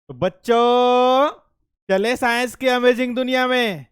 तो बच्चों, चले सायन्स की अमेजिंग दुनिया में.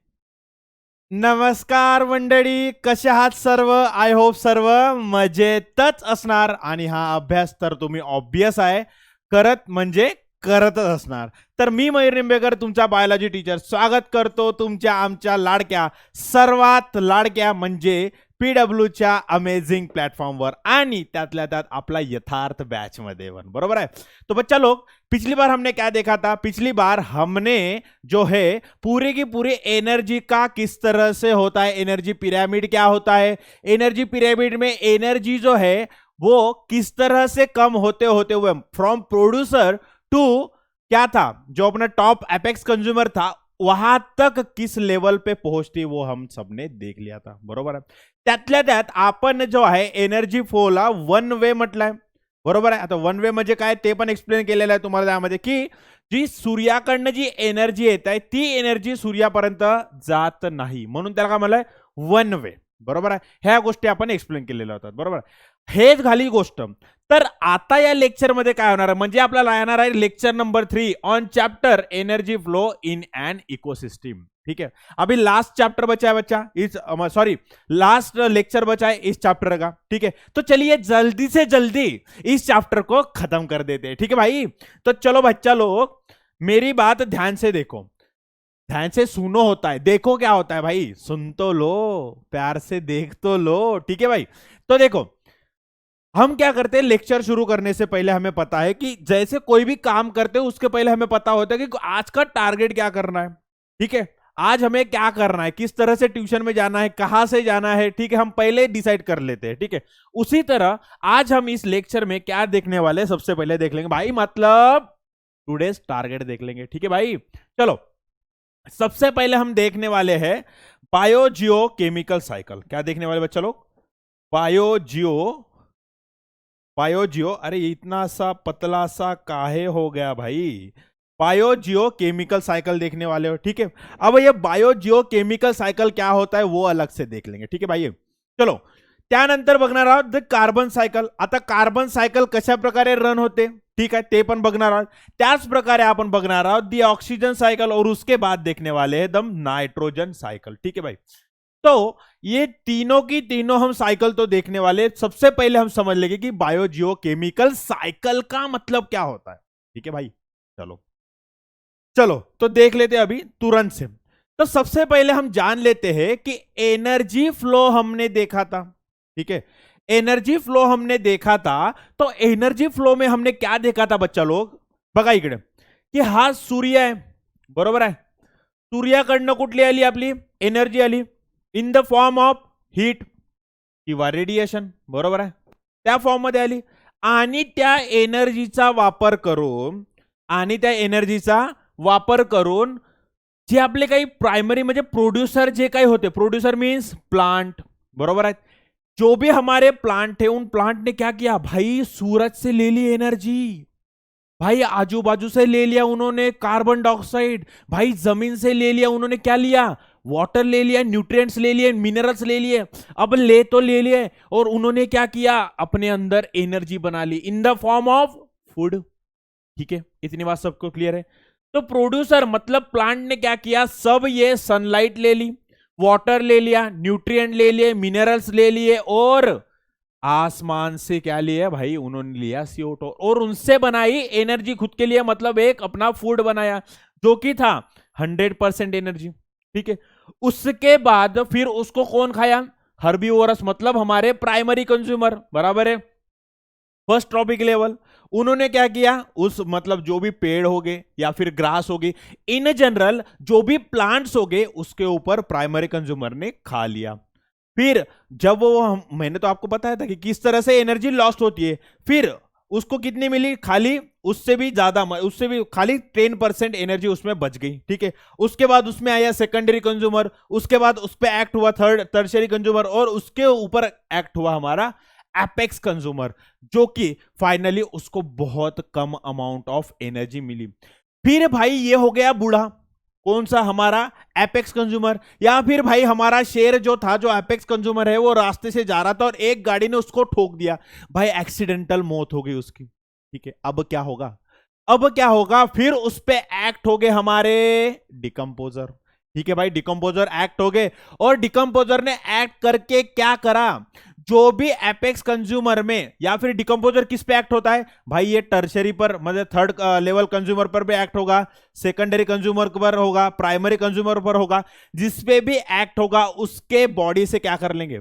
नमस्कार मंडळी, कसे आहात सर्व? आय होप सर्व मजेतच असणार. आणि हा अभ्यास तर तुम्ही ऑब्वियस आहे, करत म्हणजे करतच असणार. तर मी मयूर निंबेकर, तुमचा बायोलॉजी टीचर, स्वागत करतो तुमच्या आमच्या लाडक्या, सर्वात लाडक्या म्हणजे पीडब्ल्यूच्या अमेझिंग प्लॅटफॉर्मवर, आणि त्यातल्या त्यात आपला यथार्थ बॅच मध्ये पण. बरोबर है. तो बच्चा लोग, पिछली बार हमने क्या देखा था? पिछली बार हमने जो है पूरी की पूरी एनर्जी का किस तरह से होता है, एनर्जी पिरामिड क्या होता है, एनर्जी पिरामिड में एनर्जी जो है वो किस तरह से कम होते होते हुए फ्रॉम प्रोड्यूसर टू क्या था, जो अपना टॉप एपेक्स कंज्यूमर था, वहां तक किस लेवल पे पहुंचती वो हम सबने देख लिया था. बरोबर आहे. त्यातल्या त्यात आपण जो आहे एनर्जी फ्लोला वन वे म्हटलंय. बरोबर आहे. आता वन वे म्हणजे काय ते पण एक्सप्लेन केलेलं आहे तुम्हाला त्यामध्ये, की जी सूर्याकडनं जी एनर्जी येत आहे ती एनर्जी सूर्यापर्यंत जात नाही, म्हणून त्याला काय म्हणलंय, वन वे. बरोबर आहे. ह्या गोष्टी आपण एक्सप्लेन केलेल्या होतात. बरोबर. हेच झाली गोष्ट. तर आता या लेक्चर मध्ये काय होणार, म्हणजे आपल्याला येणार आहे lecture number 3 on chapter energy flow in an ecosystem. ठीक है. अभी लास्ट चैप्टर बचा है बच्चा, इस सॉरी लास्ट लेक्चर बचा है इस चैप्टर का. ठीक है. तो चलिए जल्दी से जल्दी इस चैप्टर को खत्म कर देते हैं. ठीक है भाई. तो चलो बच्चा लोग, मेरी बात ध्यान से देखो, ध्यान से सुनो होता है, देखो क्या होता है भाई, सुन तो लो, प्यार से देख तो लो. ठीक है भाई. तो देखो, हम क्या करते हैं, लेक्चर शुरू करने से पहले हमें पता है कि जैसे कोई भी काम करते हैं उसके पहले हमें पता होता है कि आज का टारगेट क्या करना है. ठीक है. आज हमें क्या करना है, किस तरह से ट्यूशन में जाना है, कहां से जाना है. ठीक है. हम पहले डिसाइड कर लेते हैं. ठीक है. उसी तरह आज हम इस लेक्चर में क्या देखने वाले, सबसे पहले देख लेंगे भाई, मतलब टुडेज टारगेट देख लेंगे. ठीक है भाई. चलो, सबसे पहले हम देखने वाले हैं बायोजियो केमिकल साइकिल. क्या देखने वाले बच्चा लोग? बायोजियो. बायोजियो, अरे इतना सा पतला सा काहे हो गया भाई? बायोजियो केमिकल साइकिल देखने वाले हो. ठीक है. अब ये बायोजियो केमिकल साइकिल क्या होता है वो अलग से देख लेंगे. ठीक है भाई. चलो, त्यानंतर बघणार आहोत द कार्बन सायकल. आता कार्बन सायकल कशा प्रकारे रन होते, ठीक है, ते पण बघणार आहोत. त्याच प्रकारे आपण बघणार आहोत दी ऑक्सीजन सायकल, और उसके बाद देखने वाले हैं द नाइट्रोजन सायकल. ठीक है भाई. तो ये तीनों की तीनों हम साइकिल तो देखने वाले. सबसे पहले हम समझ लेंगे कि बायोजियो केमिकल साइकिल का मतलब क्या होता है. ठीक है भाई. चलो चलो, तो देख लेते हैं अभी तुरंत से. तो सबसे पहले हम जान लेते हैं कि एनर्जी फ्लो हमने देखा था. ठीक है. एनर्जी फ्लो हमने देखा था. तो एनर्जी फ्लो में हमने क्या देखा था बच्चा लोग? बघा इकडे, की हा सूर्य आहे. बरोबर आहे. सूर्याकडनं कुठली आली आपली एनर्जी, आली इन द फॉर्म ऑफ हीट किंवा रेडिएशन. बरोबर आहे. त्या फॉर्म मध्ये आली, आणि त्या एनर्जीचा वापर करून, आणि त्या एनर्जीचा वापर करून जे आपले काही प्राइमरी म्हणजे प्रोड्यूसर जे काही होते, प्रोड्यूसर मीन्स प्लांट. बरोबर है. जो भी हमारे प्लांट थे, उन प्लांट ने क्या किया भाई, सूरज से ले ली एनर्जी भाई, आजू बाजू से ले लिया उन्होंने कार्बन डाइऑक्साइड भाई, जमीन से ले लिया उन्होंने, क्या लिया, वाटर ले लिया, न्यूट्रिएंट्स ले लिए, मिनरल्स ले लिए. अब ले तो ले लिए, और उन्होंने क्या किया, अपने अंदर एनर्जी बना ली in the form of food. ठीक है. इतनी बात सबको क्लियर है. तो प्रोड्यूसर मतलब प्लांट ने क्या किया, सब ये सनलाइट ले ली, वाटर ले लिया, न्यूट्रिएंट ले लिए, मिनरल्स ले लिए, और आसमान से क्या लिया भाई, उन्होंने लिया CO2, और उनसे बनाई एनर्जी खुद के लिए, मतलब एक अपना फूड बनाया जो कि था 100% एनर्जी. ठीक है. उसके बाद फिर उसको कौन खाया, हर्बीवोरस, मतलब हमारे प्राइमरी कंज्यूमर. बराबर है. फर्स्ट ट्रॉपिक लेवल, उन्होंने क्या किया, उस मतलब जो भी पेड़ हो गए या फिर ग्रास हो गई, इन जनरल जो भी प्लांट्स हो गए, उसके ऊपर प्राइमरी कंज्यूमर ने खा लिया. फिर जब वो, मैंने तो आपको बताया था कि किस तरह से एनर्जी लॉस्ट होती है, फिर उसको कितनी मिली, खाली उससे भी ज्यादा, उससे भी खाली 10% एनर्जी उसमें बच गई. ठीक है. उसके बाद उसमें आया सेकेंडरी कंज्यूमर, उसके बाद उस पर एक्ट हुआ टर्शियरी कंज्यूमर, और उसके ऊपर एक्ट हुआ हमारा एपेक्स कंज्यूमर, जो कि फाइनली उसको बहुत कम अमाउंट ऑफ एनर्जी मिली. फिर भाई ये हो गया बूढ़ा, कौन सा, हमारा एपेक्स कंज्यूमर. या फिर भाई हमारा शेर जो था, जो एपेक्स कंज्यूमर है, वो रास्ते से जा रहा था और एक गाड़ी ने उसको ठोक दिया भाई, एक्सीडेंटल मौत हो गई उसकी. ठीक है. अब क्या होगा, अब क्या होगा, फिर उस पे एक्ट हो गए हमारे डिकम्पोजर। ठीक है भाई, डिकम्पोजर एक्ट हो गए, और डिकम्पोजर ने एक्ट करके क्या करा, जो भी एपेक्स कंज्यूमर में, या फिर डिकम्पोजर किस पे एक्ट होता है भाई, ये टर्शरी पर मतलब थर्ड लेवल कंज्यूमर पर भी एक्ट होगा, सेकेंडरी कंज्यूमर पर होगा, प्राइमरी कंज्यूमर पर होगा, जिस पे भी एक्ट होगा उसके बॉडी से क्या कर लेंगे,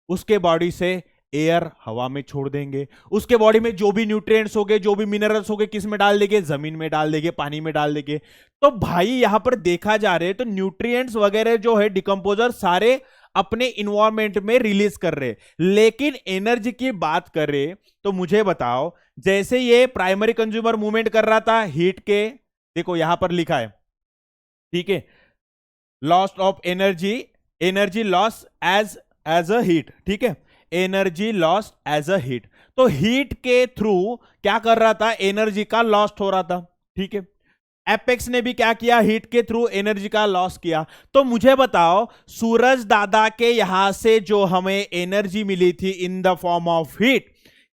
उसके बॉडी से एयर हवा में छोड़ देंगे, उसके बॉडी में जो भी न्यूट्रिएंट्स हो गए, जो भी मिनरल्स हो गए, किस में डाल देंगे, जमीन में डाल देंगे, पानी में डाल देंगे। तो भाई यहां पर देखा जा रहे तो न्यूट्रिएंट्स वगैरह जो है डिकम्पोजर सारे अपने इन्वायरमेंट में रिलीज कर रहे, लेकिन एनर्जी की बात करें तो मुझे बताओ, जैसे ये प्राइमरी कंज्यूमर मूवमेंट कर रहा था हीट के, देखो यहां पर लिखा है, ठीक है, loss of energy, energy loss as as a heat, ठीक है, energy loss as a heat. तो हीट के थ्रू क्या कर रहा था, एनर्जी का लॉस हो रहा था, ठीक है। एपेक्स ने भी क्या किया, हीट के थ्रू एनर्जी का लॉस किया। तो मुझे बताओ, सूरज दादा के यहां से जो हमें एनर्जी मिली थी इन द फॉर्म ऑफ हीट,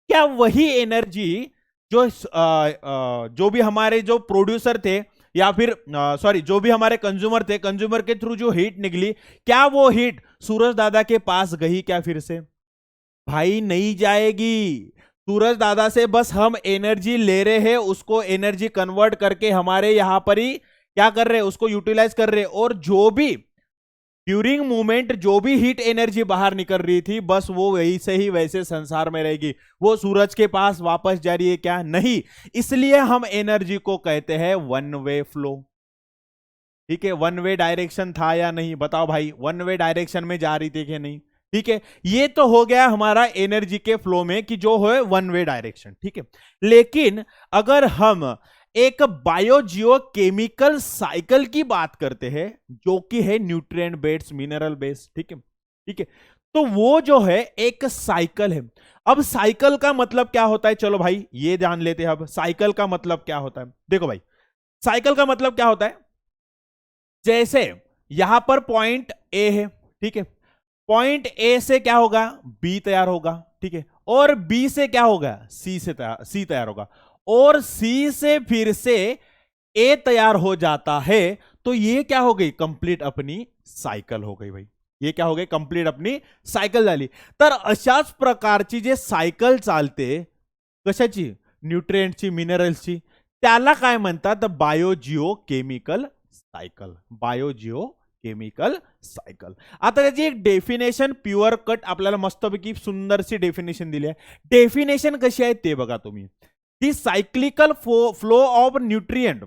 क्या वही एनर्जी जो भी हमारे जो प्रोड्यूसर थे, या फिर सॉरी जो भी हमारे कंज्यूमर थे, कंज्यूमर के थ्रू जो हीट निकली, क्या वो हीट सूरज दादा के पास गई क्या फिर से, भाई नहीं जाएगी। सूरज दादा से बस हम एनर्जी ले रहे हैं, उसको एनर्जी कन्वर्ट करके हमारे यहां पर ही क्या कर रहे हैं, उसको यूटिलाइज कर रहे हैं, और जो भी ड्यूरिंग मूवमेंट जो भी हीट एनर्जी बाहर निकल रही थी, बस वो वैसे ही वैसे संसार में रहेगी, वो सूरज के पास वापस जा रही है क्या, नहीं। इसलिए हम एनर्जी को कहते हैं वन वे फ्लो। ठीक है, वन वे डायरेक्शन था या नहीं, बताओ भाई, वन वे डायरेक्शन में जा रही थी कि नहीं। ठीक है, ये तो हो गया हमारा एनर्जी के फ्लो में कि जो है वन वे डायरेक्शन। ठीक है, लेकिन अगर हम एक बायोजियो केमिकल साइकिल की बात करते हैं, जो कि है न्यूट्रिएंट बेस्ड, मिनरल बेस्ड, ठीक है, ठीक है, तो वो जो है एक साइकिल है। अब साइकिल का मतलब क्या होता है, चलो भाई ये जान लेते हैं। अब साइकिल का मतलब क्या होता है, देखो भाई, साइकिल का मतलब क्या होता है, जैसे यहां पर पॉइंट ए है, ठीक है, पॉइंट ए से क्या होगा, बी तैयार होगा, ठीक है, और बी से क्या होगा, सी तैयार होगा, और सी से फिर से ए तैयार हो जाता है। तो ये क्या हो गई, कंप्लीट अपनी सायकल हो गई भाई, ये क्या हो गई, कंप्लीट अपनी सायकल झाली। तर अशाच प्रकारची जे सायकल चालते, कशाची, न्यूट्रिएंटची, मिनरल्सची, त्याला काय म्हणतात, biogeo chemical cycle, biogeo chemical cycle. आता त्याची एक डेफिनेशन प्युअर कट आपल्याला मस्तपैकी सुंदरशी डेफिनेशन दिली आहे। डेफिनेशन कशी आहे ते बघा तुम्ही, the cyclical flow of nutrient,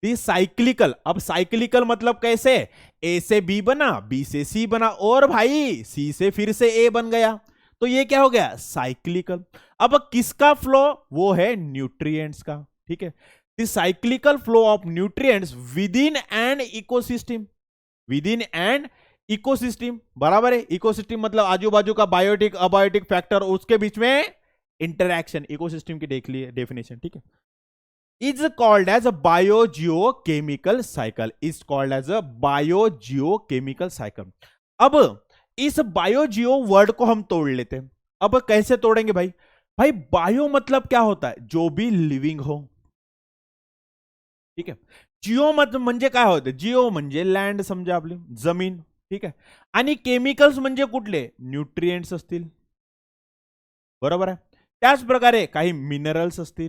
the cyclical, अब साइक्लिकल मतलब कैसे, ए से बी बना, बी से सी बना, और भाई सी से फिर से ए बन गया, तो ये क्या हो गया, साइक्लिकल। अब किसका फ्लो, वो है न्यूट्रिएंट्स का, ठीक है, the cyclical flow of nutrients within an ecosystem, within and ecosystem, बराबर है, इकोसिस्टम मतलब आजू बाजू का बायोटिक अबायोटिक फैक्टर, उसके बीच में इंटरैक्शन, इकोसिस्टम की देख लिए डेफिनेशन, ठीक है, is called as a biogeochemical cycle, is called as a biogeochemical cycle. अब इस बायोजियो वर्ड को हम तोड़ लेते हैं। अब कैसे तोड़ेंगे भाई, भाई बायो मतलब क्या होता है, जो भी लिविंग हो, ठीक है, जिओ म्हणजे काय होतं, जिओ म्हणजे लँड, समजा आपली जमीन, ठीक आहे, आणि केमिकल्स म्हणजे कुठले, न्यूट्रिएंट्स असतील, बरोबर आहे, त्याच प्रकारे काही मिनरल्स असतील,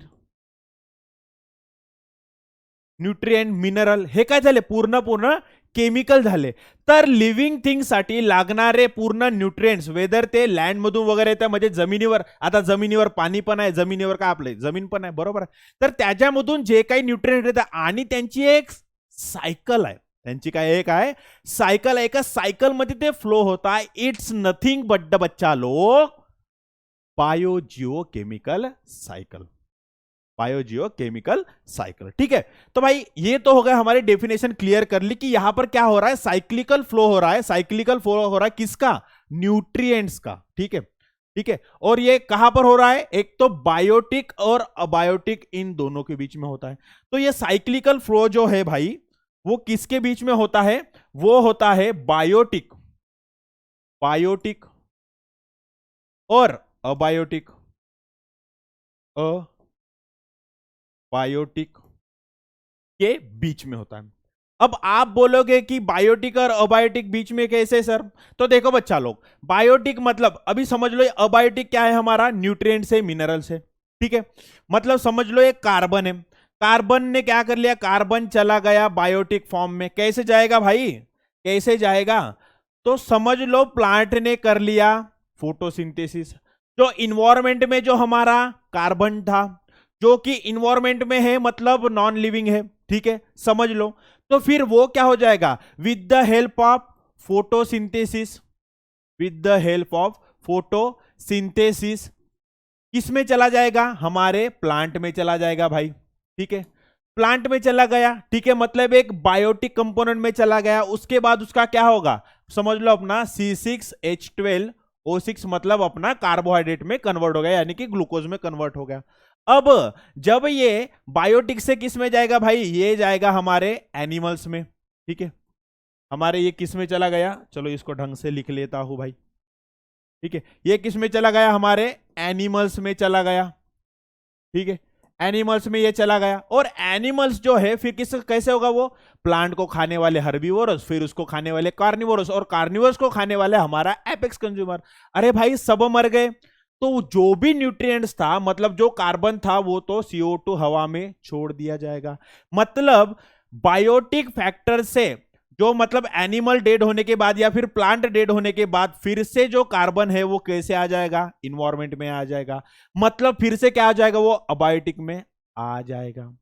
न्यूट्रिएंट मिनरल हे काय झाले, पूर्ण केमिकल झाले। तर लिव्हिंग थिंग साठी लागणारे पूर्ण न्यूट्रिएंट्स, वेदर ते लँड मधून वगैरे येतात, म्हणजे जमिनीवर, आता जमिनीवर पाणी पण आहे, जमिनीवर काय आपले जमीन पण आहे, बरोबर आहे, तर त्याच्यामधून जे काही न्यूट्रिएंट येतात आणि त्यांची एक सायकल आहे, त्यांची काय एक आहे सायकल आहे, एका सायकल मध्ये ते फ्लो होत आहे, इट्स नथिंग बट द बच्चा लोग biogeo chemical cycle, biogeo chemical cycle, ठीक है। तो भाई ये तो हो गया, हमारी डेफिनेशन क्लियर कर ली कि यहां पर क्या हो रहा है, साइक्लिकल फ्लो हो रहा है, साइक्लिकल फ्लो हो रहा है किसका, न्यूट्रिएंट्स का, ठीक है, ठीक है, और ये कहां पर हो रहा है, एक तो बायोटिक और अबायोटिक, इन दोनों के बीच में होता है। तो ये साइक्लिकल फ्लो जो है भाई, वो किसके बीच में होता है, वो होता है बायोटिक, बायोटिक और अबायोटिक, अबायोटिक के बीच में होता है। अब आप बोलोगे कि बायोटिक और अबायोटिक बीच में कैसे सर? तो देखो बच्चा लोग, बायोटिक मतलब अभी समझ लो, अबायोटिक क्या है हमारा, न्यूट्रिएंट से, मिनरल से, ठीक है। मतलब समझ लो एक कार्बन है, कार्बन ने क्या कर लिया, कार्बन चला गया बायोटिक फॉर्म में। कैसे जाएगा भाई, कैसे जाएगा? तो समझ लो प्लांट ने कर लिया फोटोसिंथेसिस। जो इन्वायरमेंट में जो हमारा कार्बन था, जो कि इन्वायरमेंट में है मतलब नॉन लिविंग है, ठीक है, समझ लो। तो फिर वो क्या हो जाएगा, with the help of photosynthesis, with the help of photosynthesis किस में चला जाएगा, हमारे प्लांट में चला जाएगा भाई, ठीक है। प्लांट में चला गया, ठीक है, मतलब एक बायोटिक कंपोनेंट में चला गया। उसके बाद उसका क्या होगा, समझ लो अपना C6H12O6 मतलब अपना कार्बोहाइड्रेट में कन्वर्ट हो गया, यानी कि ग्लूकोज में कन्वर्ट हो गया। अब जब ये बायोटिक से किस में जाएगा भाई, ये जाएगा हमारे एनिमल्स में, ठीक है। हमारे ये किस में चला गया, चलो इसको ढंग से लिख लेता हूं भाई, ठीक है। ये किस में चला गया, हमारे एनिमल्स में चला गया, ठीक है। एनिमल्स में ये चला गया, और एनिमल्स जो है फिर किस कैसे होगा, वो प्लांट को खाने वाले हर्बीवोरस, फिर उसको खाने वाले कार्निवोरस, और कार्निवोरस को खाने वाले हमारा एपेक्स कंज्यूमर। अरे भाई सब मर गए, तो जो भी न्यूट्रिएंट्स था, मतलब जो कार्बन था, वो तो CO2 हवा में छोड़ दिया जाएगा। मतलब बायोटिक फैक्टर से जो मतलब एनिमल डेड होने के बाद या फिर प्लांट डेड होने के बाद फिर से जो कार्बन है वो कैसे आ जाएगा, इन्वायरमेंट में आ जाएगा। मतलब फिर से क्या आ जाएगा, वो अबायोटिक में आ जाएगा।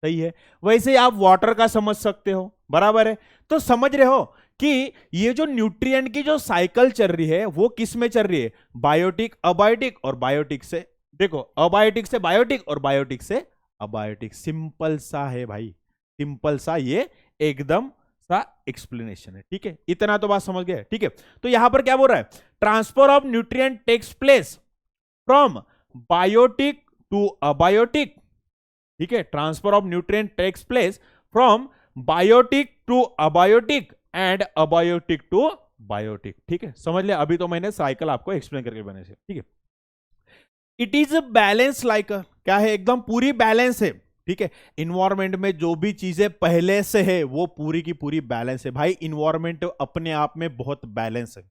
सही है। वैसे आप वाटर का समझ सकते हो, बराबर है। तो समझ रहे हो कि ये जो न्यूट्रिएंट की जो साइकिल चल रही है वो किस में चल रही है, बायोटिक, अबायोटिक और बायोटिक से, देखो अबायोटिक से बायोटिक और बायोटिक से अबायोटिक। सिंपल सा है भाई, सिंपल सा, ये एकदम सा एक्सप्लेनेशन है, ठीक है। इतना तो बात समझ गए, ठीक है। तो यहां पर क्या बोल रहा है, transfer of nutrient takes place from biotic to abiotic, ठीक है। Transfer of nutrient takes place from biotic to abiotic and abiotic to biotic, ठीक है। समझ लिया, अभी तो मैंने साइकिल आपको एक्सप्लेन करके बने से, ठीक है। इट इज बैलेंस लाइक, क्या है, एकदम पूरी बैलेंस है, ठीक है। इन्वायरमेंट में जो भी चीजें पहले से है वो पूरी की पूरी बैलेंस है भाई। इन्वायरमेंट अपने आप में बहुत बैलेंस है।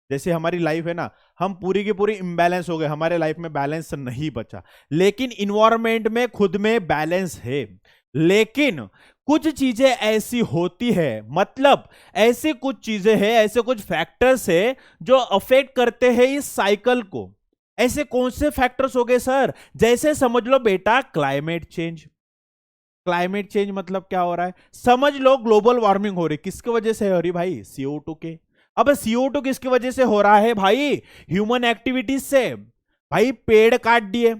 जैसे हमारी लाइफ है ना, हम पूरी की पूरी इम्बैलेंस हो गए, हमारे लाइफ में बैलेंस नहीं बचा, लेकिन इन्वायरमेंट में खुद में बैलेंस है। लेकिन कुछ चीजें ऐसी होती है, मतलब ऐसी कुछ चीजें हैं, ऐसे कुछ फैक्टर्स है जो अफेक्ट करते हैं इस साइकिल को। ऐसे कौन से फैक्टर्स हो गए सर, जैसे समझ लो बेटा क्लाइमेट चेंज। क्लाइमेट चेंज मतलब क्या हो रहा है, समझ लो ग्लोबल वार्मिंग हो रही, किसकी वजह से हो रही भाई, CO2 के। अब CO2 किसकी वजह से हो रहा है भाई, ह्यूमन एक्टिविटीज से। भाई पेड़ काट दिए,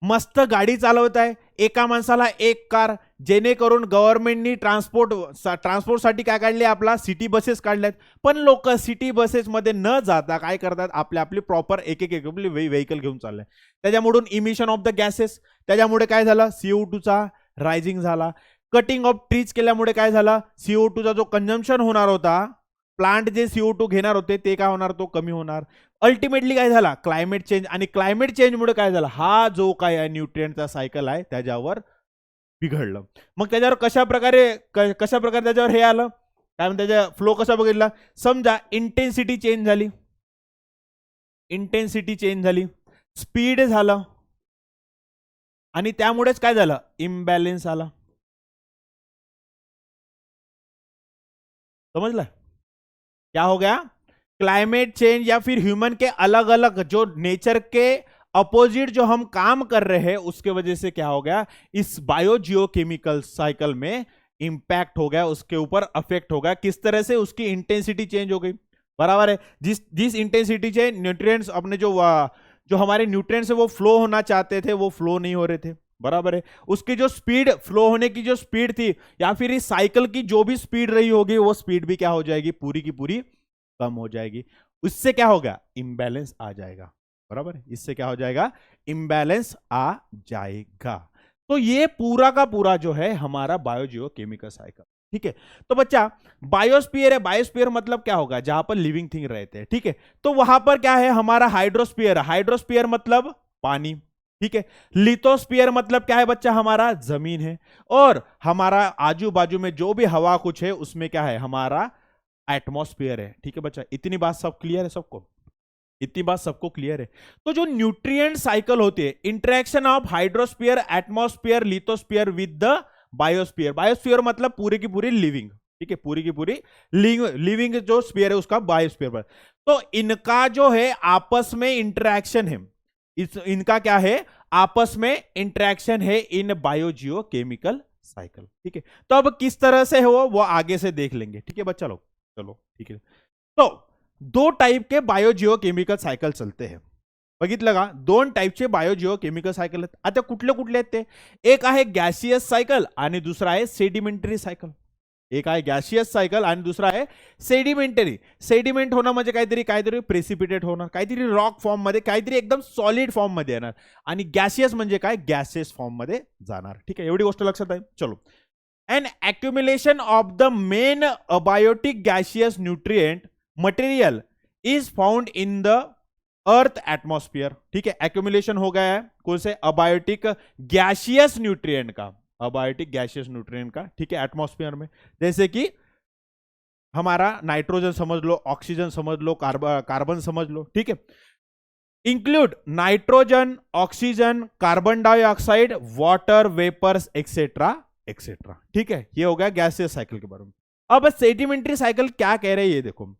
मस्त गाडी चालवत आहे, एका माणसाला एक कार, जेणेकरून गव्हर्नमेंटनी ट्रान्सपोर्टसाठी काय काढले, आपला सिटी बसेस काढल्यात। पण लोक सिटी बसेस मध्ये न जाता काय करतात, आपले आपली प्रॉपर एक एक आपली व्हेकल घेऊन चालले। त्याच्यामुळे इमिशन ऑफ द गॅसेस, त्याच्यामुळे काय झालं, CO2 चा रायझिंग झाला। कटिंग ऑफ ट्रीज केल्यामुळे काय झालं, CO2 चा जो कंजम्पशन होणार होता, प्लांट जे CO2 घेणार होते ते काय होणार, तो कमी होणार। अल्टिमेटली काय झाला, क्लायमेट चेंज, आणि क्लायमेट चेंजमुळे काय झालं, हा जो काय न्यूट्रिएंटचा सायकल आहे त्याच्यावर बिघडलं। मग त्याच्यावर कशा प्रकारे त्याच्यावर हे आलं, काय म्हणतात, त्याचा फ्लो कसा बघितला, समजा इंटेन्सिटी चेंज झाली, स्पीड झालं, आणि त्यामुळेच काय झालं, इम्बॅलेन्स आला। समझला, क्या हो गया, क्लाइमेट चेंज या फिर ह्यूमन के अलग अलग जो नेचर के अपोजिट जो हम काम कर रहे हैं उसके वजह से क्या हो गया, इस बायोजियोकेमिकल साइकिल में इंपैक्ट हो गया, उसके ऊपर अफेक्ट हो गया। किस तरह से, उसकी इंटेंसिटी चेंज हो गई, बराबर है। जिस इंटेंसिटी से न्यूट्रिएंट्स अपने जो हमारे न्यूट्रिएंट्स है वो फ्लो होना चाहते थे वो फ्लो नहीं हो रहे थे, बराबर है। उसकी जो स्पीड, फ्लो होने की जो स्पीड थी या फिर इस साइकिल की जो भी स्पीड रही होगी वो स्पीड भी क्या हो जाएगी, पूरी की पूरी कम हो जाएगी। उससे क्या होगा, इम्बैलेंस आ जाएगा, बराबर है। इससे क्या हो जाएगा, इम्बैलेंस आ जाएगा। तो ये पूरा का पूरा जो है हमारा बायोजियोकेमिकल साइकिल, ठीक है। तो बच्चा बायोस्फीयर है, बायोस्फीयर मतलब क्या होगा, जहां पर लिविंग थिंग रहते हैं, ठीक है। तो वहां पर क्या है हमारा हाइड्रोस्फीयर, हाइड्रोस्फीयर मतलब पानी, ठीक है। लिथोस्फीयर मतलब क्या है बच्चा, हमारा जमीन है, और हमारा आजू बाजू में जो भी हवा कुछ है उसमें क्या है, हमारा एटमॉस्फेयर है। ठीक है बच्चा, इतनी बात सब क्लियर है सबको, इतनी बात सबको क्लियर है। तो जो न्यूट्रिएंट साइकिल होती है, interaction of hydrosphere, atmosphere, lithosphere with the biosphere. Biosphere मतलब पूरी की पूरी लिविंग, ठीक है, पूरी की पूरी लिविंग जो स्फीयर है उसका बायोस्फीयर पर। तो इनका जो है आपस में इंटरेक्शन है, इनका क्या है, आपस में इंटरेक्शन है इन बायोजियो केमिकल साइकिल। ठीक है, तो अब किस तरह से है वो आगे से देख लेंगे। ठीक है बच्चा लोग, चलो ठीक है। तो दो टाइप के बायोजिओ केमिकल सायकल चलते हैं, बघितलं का, दोन टाइपचे बायोजिओ केमिकल सायकल आहेत. आता कुठले कुठले आहेत ते, एक आहे गॅसियस सायकल आणि दुसरा आहे सेडिमेंटरी सायकल. एक आहे गॅसियस सायकल आणि दुसरा आहे सेडिमेंटरी. सेडिमेंट होणं म्हणजे काहीतरी प्रेसिपिटेट होणं, काहीतरी रॉक फॉर्म मध्ये, काहीतरी एकदम सॉलिड फॉर्म मध्ये येणार, आणि गॅसियस म्हणजे काय, गॅसेस फॉर्म मध्ये जाणार. ठीक आहे, एवढी गोष्ट लक्षात आहे. चलो, an accumulation of the main abiotic gaseous nutrient material is found in the earth atmosphere. ठीक है, एक्यूमुलेशन हो गया है कौन से, अबायोटिक गैसियस न्यूट्रिएंट का, अबायोटिक गैसियस न्यूट्रिएंट का. ठीक है, एटमॉस्फेयर में, जैसे कि हमारा नाइट्रोजन समझ लो, ऑक्सीजन समझ लो, कार्बन समझ लो. ठीक है, include nitrogen, oxygen, carbon dioxide, water vapours etcetera etcetera. ठीक है, ये हो गया गैसियस साइकिल के बारे में. अब सेडिमेंट्री साइकिल क्या कह रहे हैं ये देखो,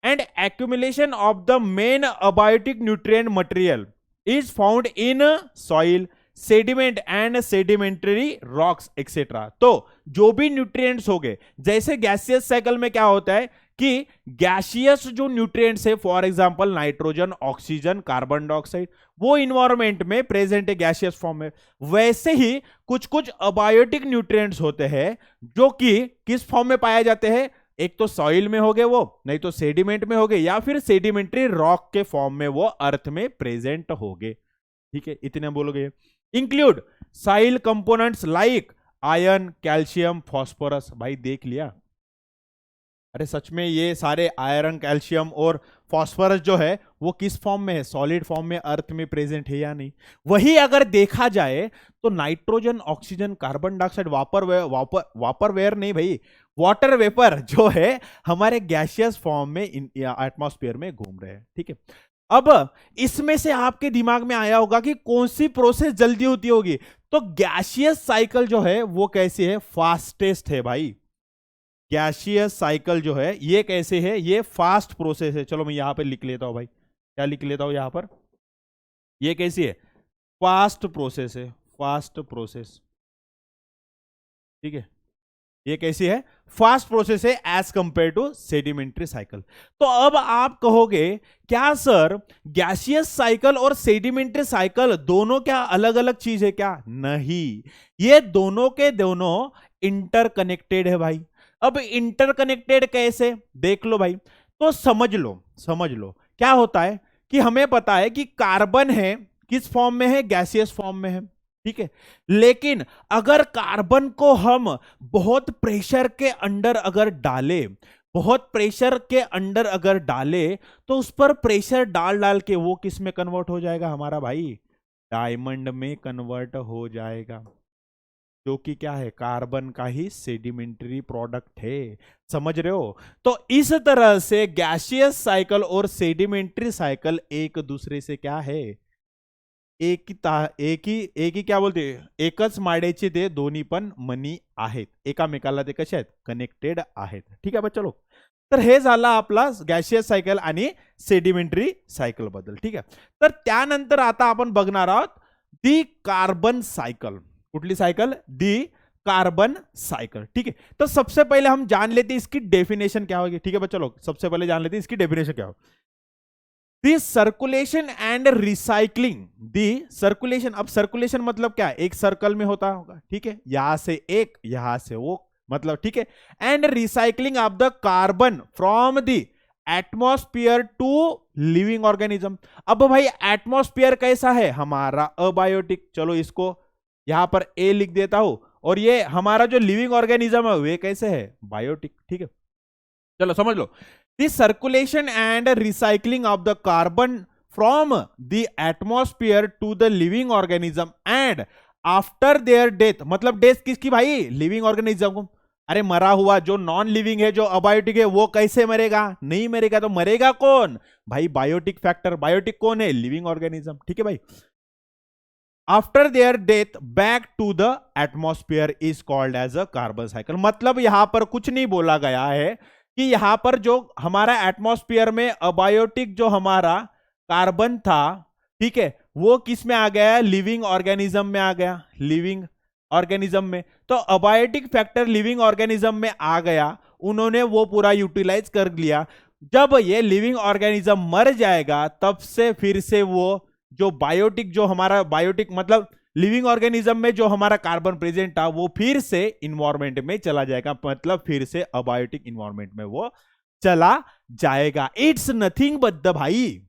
and accumulation of the main abiotic nutrient material is found in soil, sediment and sedimentary rocks etc. तो जो भी न्यूट्रिएंट्स हो गए, जैसे गैसियस साइकिल में क्या होता है कि गैसियस जो न्यूट्रिएंट्स है, for example nitrogen, oxygen, carbon dioxide, वो इन्वायरमेंट में प्रेजेंट है गैसियस फॉर्म में. वैसे ही कुछ कुछ अबायोटिक न्यूट्रिएंट्स होते हैं जो कि किस फॉर्म में पाए जाते हैं, एक तो सॉइल में हो गए वो, नहीं तो सेडिमेंट में हो गए, या फिर सेडिमेंट्री रॉक के फॉर्म में वो अर्थ में प्रेजेंट हो गए. ठीक है, इतने बोलोगे. Include soil components like iron, calcium, phosphorus. भाई देख लिया, अरे सच में ये सारे आयरन, कैल्शियम और फास्फोरस जो है वो किस फॉर्म में है, सॉलिड फॉर्म में अर्थ में प्रेजेंट है या नहीं. वही अगर देखा जाए तो नाइट्रोजन, ऑक्सीजन, कार्बन डाइऑक्साइड, वापर वेयर नहीं भाई, वाटर वेपर जो है हमारे गैसियस फॉर्म में एटमॉस्फेयर में घूम रहे हैं. ठीक है, अब इसमें से आपके दिमाग में आया होगा कि कौन सी प्रोसेस जल्दी होती होगी. तो गैसियस साइकिल जो है वो कैसे है, फास्टेस्ट है भाई. गैसियस साइकिल जो है ये कैसे है, ये फास्ट प्रोसेस है. चलो मैं यहां पे लिख लेता हूं भाई, क्या लिख लेता हूं यहां पर, ये कैसी है, फास्ट प्रोसेस है, फास्ट प्रोसेस. ठीक है, ये कैसी है, फास्ट प्रोसेस है as compare to sedimentary cycle. तो अब आप कहोगे क्या सर गैसियस साइकिल और सेडिमेंट्री साइकिल दोनों क्या अलग अलग चीज है क्या, नहीं, ये दोनों के दोनों इंटरकनेक्टेड है भाई. अब इंटरकनेक्टेड कैसे, देख लो भाई. तो समझ लो क्या होता है कि हमें पता है कि कार्बन है किस फॉर्म में है, गैसियस फॉर्म में है. ठीक है, लेकिन अगर कार्बन को हम बहुत प्रेशर के अंडर अगर डाले, बहुत प्रेशर के अंडर अगर डाले, तो उस पर प्रेशर डाल डाल के वो किस में कन्वर्ट हो जाएगा हमारा भाई, डायमंड में कन्वर्ट हो जाएगा, जो कि क्या है, कार्बन का ही सेडिमेंट्री प्रोडक्ट है. समझ रहे हो. तो इस तरह से गैसियस साइकिल और सेडिमेंट्री साइकिल एक दूसरे से क्या है, एक ही क्या बोलते, एकच माड्याचे ते दोन्ही पण मनी आहेत, एकामेकाला ते कसे आहेत, कनेक्टेड आहेत. ठीक आहे बच्चा लोक. तर हे झालं आपला गॅसियस सायकल आणि सेडिमेंटरी सायकल बद्दल. ठीक आहे, तर त्यानंतर आता आपण बघणार आहोत दी कार्बन सायकल. कुठली सायकल, दी कार्बन साइकिल. ठीक है, तो सबसे पहले हम जान लेते हैं इसकी डेफिनेशन क्या होगी. ठीक है बच्चों लोग, सबसे पहले जान लेते हैं इसकी डेफिनेशन क्या होगी. The circulation and recycling, the circulation. अब सर्कुलेशन मतलब क्या, एक सर्कल में होता होगा. ठीक है, यहां से एक, यहां से वो, मतलब ठीक है. And recycling of the carbon from the atmosphere to living organism. अब भाई एटमॉस्फेयर कैसा है, हमारा अबायोटिक. चलो इसको यहां पर ए लिख देता हूं, और ये हमारा जो लिविंग ऑर्गेनिज्म है वे कैसे है, बायोटिक. ठीक है, चलो समझ लो. The circulation and recycling of the carbon from the atmosphere to the living organism and after their death, मतलब डेथ किसकी भाई, लिविंग ऑर्गेनिज्म को। अरे मरा हुआ जो नॉन लिविंग है, जो अबायोटिक है, वो कैसे मरेगा, नहीं मरेगा, तो मरेगा कौन भाई, बायोटिक फैक्टर। बायोटिक कौन है, लिविंग ऑर्गेनिज्म, ठीक है भाई। After their death back to the atmosphere is called as a carbon cycle. मतलब यहां पर कुछ नहीं बोला गया है कि यहां पर जो हमारा एटमॉस्फेयर में अबायोटिक जो हमारा कार्बन था, ठीक है, वो किस में आ गया, लिविंग ऑर्गेनिज्म में आ गया, लिविंग ऑर्गेनिज्म में। तो अबायोटिक फैक्टर लिविंग ऑर्गेनिज्म में आ गया, उन्होंने वो पूरा यूटिलाइज कर लिया। जब ये लिविंग ऑर्गेनिज्म मर जाएगा, तब से फिर से वो जो बायोटिक, जो हमारा बायोटिक मतलब लिविंग ऑर्गेनिज्म में जो हमारा कार्बन प्रेजेंट था, वो फिर से इन्वायरमेंट में चला जाएगा, मतलब फिर से अबायोटिक इन्वायरमेंट में वो चला जाएगा। इट्स नथिंग बट द भाई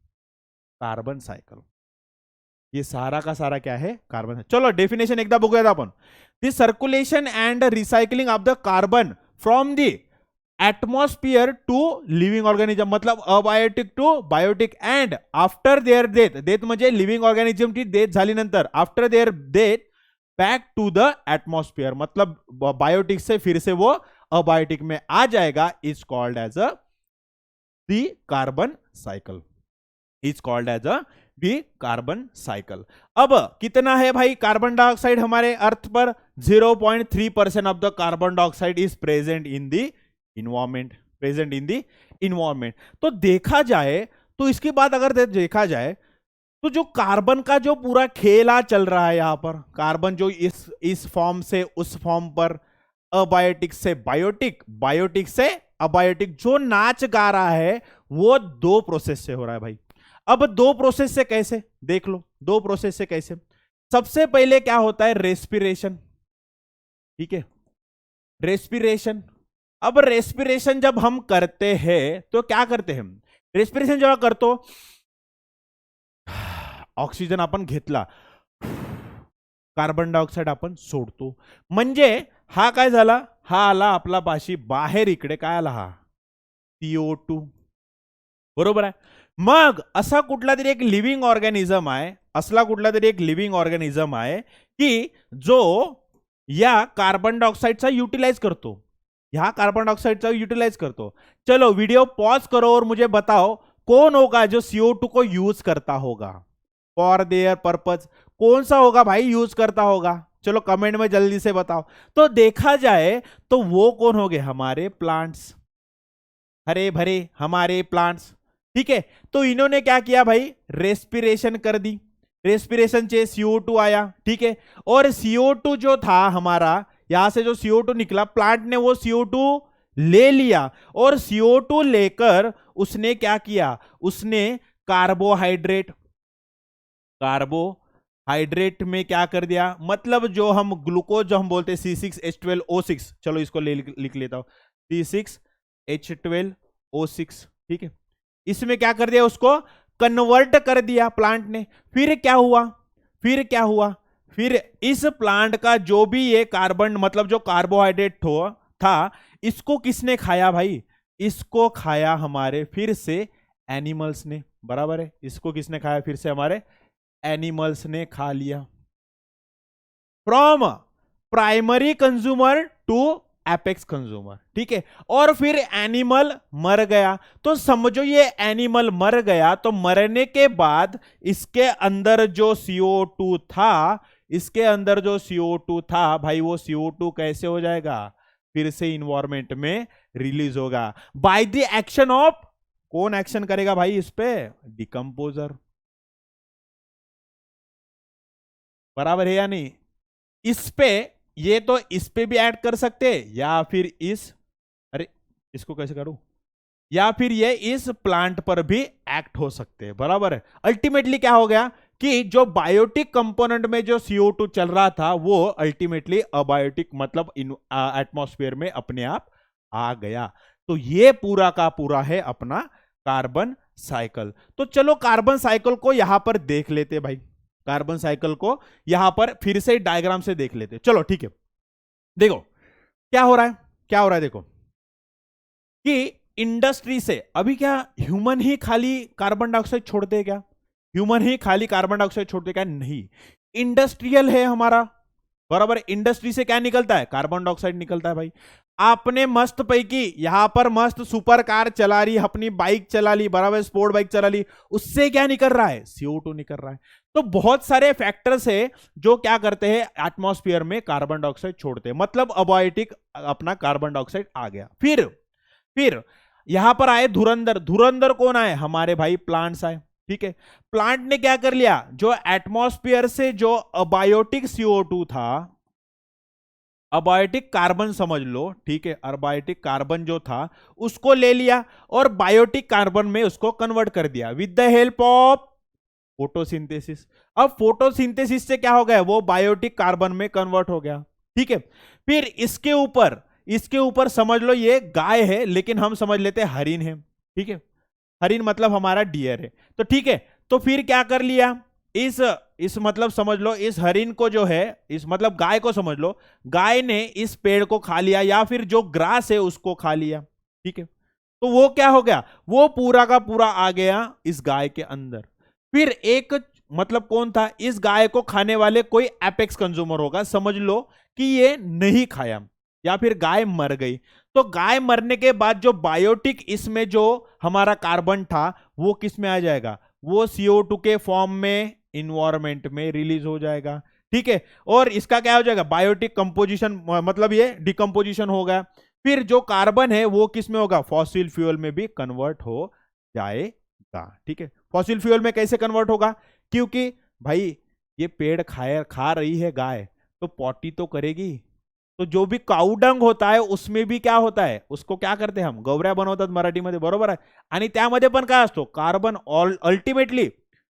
कार्बन साइकिल। ये सारा का सारा क्या है, कार्बन। चलो डेफिनेशन एकदा बघूया आपण। The circulation and recycling of the carbon from the atmosphere to living organism, मतलब abiotic to biotic and after their death, death म्हणजे लिविंग ऑर्गेनिज्मची डेथ झाल्यानंतर after their death back to the atmosphere, मतलब biotic से फिर से वो abiotic में आ जाएगा, is called as a the carbon cycle, is called as a the carbon cycle. अब कितना है भाई कार्बन डाइऑक्साइड हमारे अर्थ पर, 0.3% of the carbon dioxide is present in the environment, present in the environment. तो देखा जाए तो इसके बाद अगर देखा जाए तो जो कार्बन का जो पूरा खेला चल रहा है यहां पर, कार्बन जो इस फॉर्म से उस फॉर्म पर, अबायोटिक से बायोटिक, बायोटिक से अबायोटिक, जो नाच गा रहा है वो दो प्रोसेस से हो रहा है भाई। अब दो प्रोसेस से कैसे, देख लो दो प्रोसेस से कैसे। सबसे पहले क्या होता है, रेस्पिरेशन, ठीक है, रेस्पिरेशन। अब रेस्पिरेशन जब हम करते हैं तो क्या करते हैं, रेस्पिरेशन जेव्हा करतो, ऑक्सिजन आपण घेतला, कार्बन डायऑक्साइड आपण सोडतो, म्हणजे हा काय झाला, हा आला आपला पाशी बाहेर, इकडे काय आला, हा CO2, बरोबर आहे। मग असा कुठला तरी एक लिव्हिंग ऑर्गॅनिझम आहे, असला कुठला तरी एक लिव्हिंग ऑर्गॅनिझम आहे की जो या कार्बन डायऑक्साइडचा यूटिलाइज करतो, यहां कार्बन डाइऑक्साइड का यूटिलाइज करतो। चलो वीडियो पॉज करो और मुझे बताओ कौन होगा जो CO2 को यूज करता होगा फॉर देयर पर्पज, कौन सा होगा भाई यूज करता होगा, चलो कमेंट में जल्दी से बताओ। तो देखा जाए तो वो कौन हो गए, हमारे प्लांट्स, हरे भरे हमारे प्लांट्स, ठीक है। तो इन्होंने क्या किया भाई, रेस्पिरेशन कर दी, रेस्पिरेशन से CO2 आया, ठीक है। और CO2 जो था हमारा, यहां से जो CO2 निकला, प्लांट ने वो CO2 ले लिया, और CO2 लेकर उसने क्या किया, उसने कार्बोहाइड्रेट, कार्बोहाइड्रेट में क्या कर दिया, मतलब जो हम ग्लूकोज जो हम बोलते हैं C6H12O6, चलो इसको लिख लेता हूं, C6H12O6, ठीक है। इसमें क्या कर दिया, उसको कन्वर्ट कर दिया प्लांट ने। फिर क्या हुआ, फिर क्या हुआ, फिर इस प्लांट का जो भी ये कार्बन मतलब जो कार्बोहाइड्रेट था, इसको किसने खाया भाई, इसको खाया हमारे फिर से एनिमल्स ने, बराबर है। इसको किसने खाया, फिर से हमारे एनिमल्स ने खा लिया। From primary consumer to apex consumer, ठीक है। और फिर एनिमल मर गया, तो समझो ये एनिमल मर गया, तो मरने के बाद इसके अंदर जो CO2 था, इसके अंदर जो CO2 था भाई, वो CO2 कैसे हो जाएगा, फिर से इन्वायरमेंट में रिलीज होगा बाय द एक्शन ऑफ, कौन एक्शन करेगा भाई इस पे, डिकम्पोजर, बराबर है या नहीं। इस पे, ये तो इस पे भी ऐड कर सकते हैं, या फिर इस, अरे इसको कैसे करूं, या फिर ये इस प्लांट पर भी एक्ट हो सकते हैं, बराबर है। अल्टीमेटली क्या हो गया कि जो बायोटिक कंपोनेंट में जो CO2 चल रहा था, वो अल्टीमेटली अबायोटिक मतलब एटमॉस्फेयर में अपने आप आ गया। तो ये पूरा का पूरा है अपना कार्बन साइकिल। तो चलो कार्बन साइकिल को यहां पर देख लेते भाई, कार्बन साइकिल को यहां पर फिर से डायग्राम से देख लेते। चलो ठीक है, देखो क्या हो रहा है, क्या हो रहा है, देखो कि इंडस्ट्री से अभी क्या ह्यूमन ही खाली कार्बन डाइऑक्साइड छोड़ते हैं क्या, ह्यूमन ही खाली कार्बन डाइऑक्साइड छोड़ते क्या? नहीं, इंडस्ट्रियल है हमारा, बराबर। इंडस्ट्री से क्या निकलता है? कार्बन डाइऑक्साइड निकलता है भाई। आपने मस्त पैकी यहां पर मस्त सुपर कार चला ली, अपनी बाइक चला ली, बराबर, स्पोर्ट बाइक चला ली, उससे क्या निकल रहा है? CO2 निकल रहा है। तो बहुत सारे फैक्टर्स है जो क्या करते हैं, एटमॉस्फेयर में कार्बन डाइऑक्साइड छोड़ते हैं, मतलब अबायोटिक अपना कार्बन डाइऑक्साइड आ गया। फिर यहां पर आए धुरंधर। धुरंधर कौन आए? हमारे भाई प्लांट्स आए, ठीक है। प्लांट ने क्या कर लिया, जो एटमॉस्फेयर से जो अबायोटिक CO2 था, अबायोटिक कार्बन समझ लो, ठीक है, अबायोटिक कार्बन जो था उसको ले लिया और बायोटिक कार्बन में उसको कन्वर्ट कर दिया with the help of photosynthesis. अब फोटोसिंथेसिस से क्या हो गया? वो बायोटिक कार्बन में कन्वर्ट हो गया, ठीक है। फिर इसके ऊपर समझ लो ये गाय है, लेकिन हम समझ लेते हैं हरिन है, ठीक है। हरिन मतलब हमारा डियर है, तो ठीक है। तो फिर क्या कर लिया, इस मतलब समझ लो इस हरिन को जो है, इस मतलब गाय को समझ लो, गाय ने इस पेड़ को खा लिया या फिर जो ग्रास है उसको खा लिया, ठीक है। तो वो क्या हो गया? वो पूरा का पूरा आ गया इस गाय के अंदर। फिर एक मतलब कौन था? इस गाय को खाने वाले कोई एपेक्स कंज्यूमर होगा, समझ लो कि ये नहीं खाया या फिर गाय मर गई। तो गाय मरने के बाद जो बायोटिक इसमें जो हमारा कार्बन था वो किस में आ जाएगा? वो CO2 के फॉर्म में इन्वायरमेंट में रिलीज हो जाएगा, ठीक है। और इसका क्या हो जाएगा? बायोटिक कंपोजिशन, मतलब ये डिकम्पोजिशन होगा। फिर जो कार्बन है वो किस में होगा? फॉसिल फ्यूल में भी कन्वर्ट हो जाएगा, ठीक है। फॉसिल फ्यूल में कैसे कन्वर्ट होगा? क्योंकि भाई ये पेड़ खा रही है गाय, तो पॉटी तो करेगी, तो जो भी काउडंग होता है उसमें भी क्या होता है? उसको क्या करते हैं हम? गवऱ्या बनवतात मराठीमध्ये, बरोबर आहे। आणि त्यामध्ये पण काय असतो? कार्बन अल्टिमेटली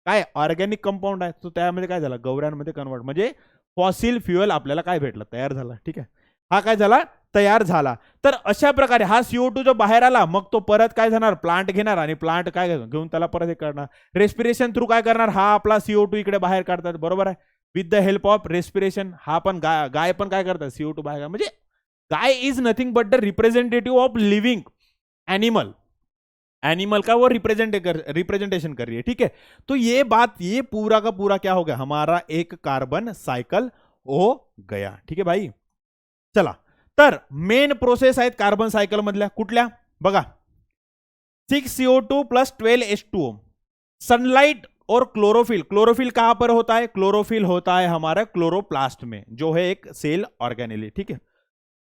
काय ऑर्गॅनिक कंपाऊंड आहे, तो त्यामध्ये काय झाला? गवऱ्यांमध्ये कन्वर्ट, म्हणजे फॉसिल फ्युएल आपल्याला काय भेटलं? तयार झाला, ठीक आहे। हा काय झाला? तयार झाला। तर अशा प्रकारे हा CO2 जो बाहेर आला, मग तो परत काय झाणार? प्लांट घेणार आणि प्लांट काय घेऊन त्याला परत हे करणार, रेस्पिरेशन थ्रू काय करणार? हा आपला CO2 इकडे बाहेर काढतात, बरोबर आहे, with the help of respiration. हा पण गाय पण काय करतात? CO2 बाहेर, म्हणजे guy is nothing but the representative of living animal का वो रिप्रेजेंटेशन कर रही है, ठीक है। तो ये बात, ये पूरा का पूरा क्या हो गया? हमारा एक कार्बन सायकल हो गया, ठीक है भाई। चला, तर मेन प्रोसेस आहेत कार्बन सायकल मधल्या कुठल्या? बघा, 6CO2 + 12H2O, सनलाइट और क्लोरोफिल। क्लोरोफिल कहां पर होता है? क्लोरोफिल होता है हमारा क्लोरोप्लास्ट में, जो है एक सेल ऑर्गेनेली, ठीक है।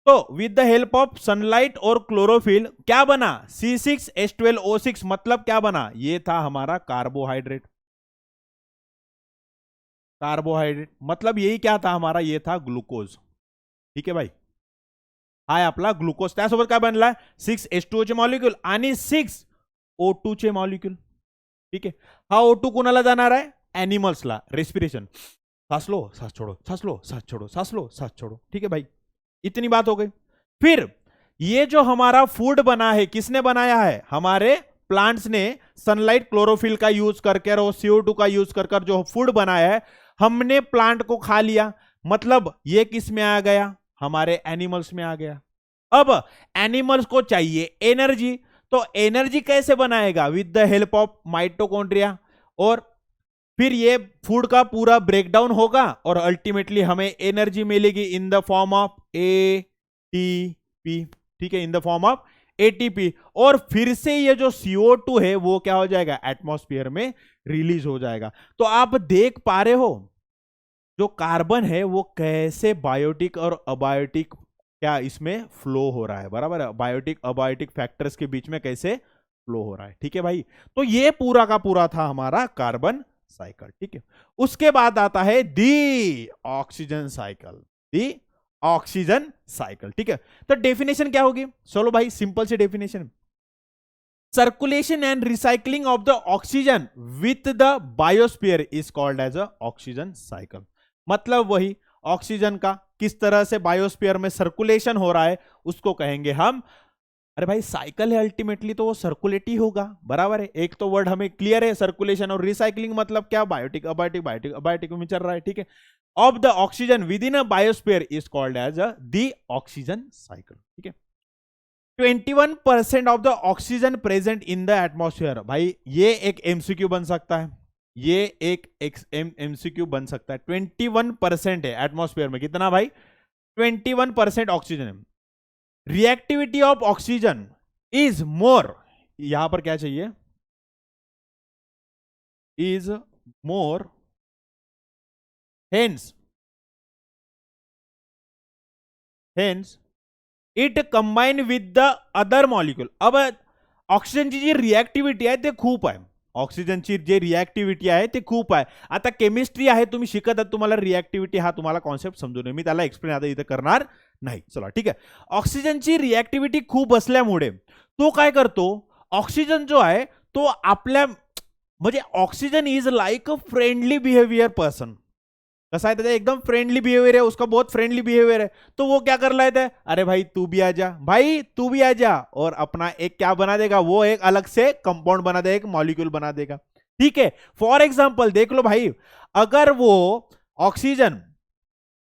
तो with the help of sunlight और क्लोरोफिल क्या बना? C6H12O6, मतलब क्या बना? ये था हमारा कार्बोहाइड्रेट। कार्बोहाइड्रेट मतलब यही क्या था हमारा? ये था ग्लूकोज, ठीक है भाई। हाय आपला ग्लुकोज, त्यासोबत काय बनला? 6H2O चे मॉलिक्यूल आणि 6O2 चे मॉलिक्यूल, ठीक है। हा O2 कुणाला जाणार आहे? एनिमल्सला, रेस्पिरेशन, सांस लो सांस छोड़ो, सांस लो सांस छोड़ो, सांस लो सांस छोड़ो, ठीक है भाई। इतनी बात हो गई। फिर ये जो हमारा फूड बना है, किसने बनाया है? हमारे प्लांट्स ने सनलाइट क्लोरोफिल का यूज करके और CO2 का यूज कर जो फूड बनाया है, हमने प्लांट को खा लिया, मतलब ये किस में आ गया? हमारे एनिमल्स में आ गया। अब एनिमल्स को चाहिए एनर्जी, तो एनर्जी कैसे बनाएगा? With the help of mitochondria. और फिर ये फूड का पूरा ब्रेकडाउन होगा और अल्टीमेटली हमें एनर्जी मिलेगी इन द फॉर्म ऑफ ATP, ठीक है, इन द फॉर्म ऑफ ATP। और फिर से ये जो CO2 है वो क्या हो जाएगा? एटमॉस्फेयर में रिलीज हो जाएगा। तो आप देख पा रहे हो जो कार्बन है वो कैसे बायोटिक और अबायोटिक क्या इसमें फ्लो हो रहा है, बराबर है, बायोटिक अबायोटिक फैक्टर्स के बीच में कैसे फ्लो हो रहा है, ठीक है भाई। तो ये पूरा का पूरा था हमारा कार्बन साइकिल, ठीक है। उसके बाद आता है दी ऑक्सीजन साइकिल, दी ऑक्सीजन साइकिल, ठीक है। तो डेफिनेशन क्या होगी? चलो भाई सिंपल से definition, circulation and recycling of the oxygen with the biosphere is called as a oxygen cycle. मतलब वही ऑक्सीजन का किस तरह से बायोस्फीयर में सर्कुलेशन हो रहा है उसको कहेंगे हम, अरे भाई साइकिल है अल्टीमेटली तो वो सर्कुलेट ही होगा, बराबर है। एक तो वर्ड हमें क्लियर है, सर्कुलेशन और रिसाइकलिंग मतलब क्या? बायोटिक अबायोटिक, बायोटिक अबायोटिक में चल रहा है, ठीक है। Of the oxygen within a biosphere is called as the oxygen cycle, ठीक है। 21% of the oxygen present in the atmosphere, भाई ये एक MCQ बन सकता है, ये एक एमसीक्यू बन सकता है। 21% है एटमॉस्फेयर में, कितना भाई? 21% ऑक्सीजन है। Reactivity of oxygen is more, यहां पर क्या चाहिए? Is more, hence it combine with the other molecule. अब ऑक्सिजनची जी रिएक्टिव्हिटी आहे ते खूप आहे, ऑक्सिजनची जी रिएक्टिव्हिटी आहे ते खूप आहे. आता केमिस्ट्री आहे, तुम्ही शिकत आहात, तुम्हाला रिएक्टिव्हिटी हा तुम्हाला कॉन्सेप्ट समजून नये, मी त्याला एक्सप्लेन आता इथे करणार नाही. चला ठीक आहे. ऑक्सिजनची रिएक्टिव्हिटी खूप असल्यामुळे तो काय करतो, ऑक्सिजन जो आहे तो आपल्या, म्हणजे oxygen is like a friendly behaviour person. कैसा है, एकदम फ्रेंडली बिहेवियर है उसका, बहुत फ्रेंडली बिहेवियर है. तो वो क्या कर लेता है, अरे भाई तू भी आ जा, भाई तू भी आ जा, और अपना एक क्या बना देगा, वो एक अलग से कंपाउंड बना देगा, एक मॉलिक्यूल बना देगा. ठीक है. फॉर एग्जाम्पल देख लो भाई, अगर वो ऑक्सीजन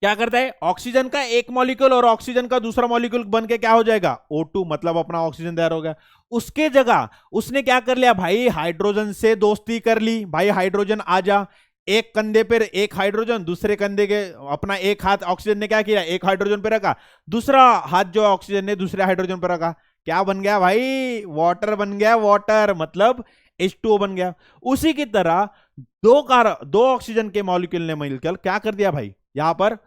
क्या करता है, ऑक्सीजन का एक मॉलिक्यूल और ऑक्सीजन का दूसरा मॉलिक्यूल बन के क्या हो जाएगा, O2, मतलब अपना ऑक्सीजन तैयार हो गया. उसके जगह उसने क्या कर लिया भाई, हाइड्रोजन से दोस्ती कर ली, भाई हाइड्रोजन आ जा. एक कंधे पर एक हाइड्रोजन, दूसरे कंधे के अपना एक हाथ ऑक्सीजन ने क्या किया, एक हाइड्रोजन पे रखा, दूसरा हाथ जो ऑक्सीजन ने दूसरे हाइड्रोजन पर रखा, क्या बन गया भाई, वाटर बन गया, वाटर मतलब H2O बन गया. उसी की तरह दो ऑक्सीजन के मॉलिक्यूल ने मिलकर क्या कर दिया भाई, यहां पर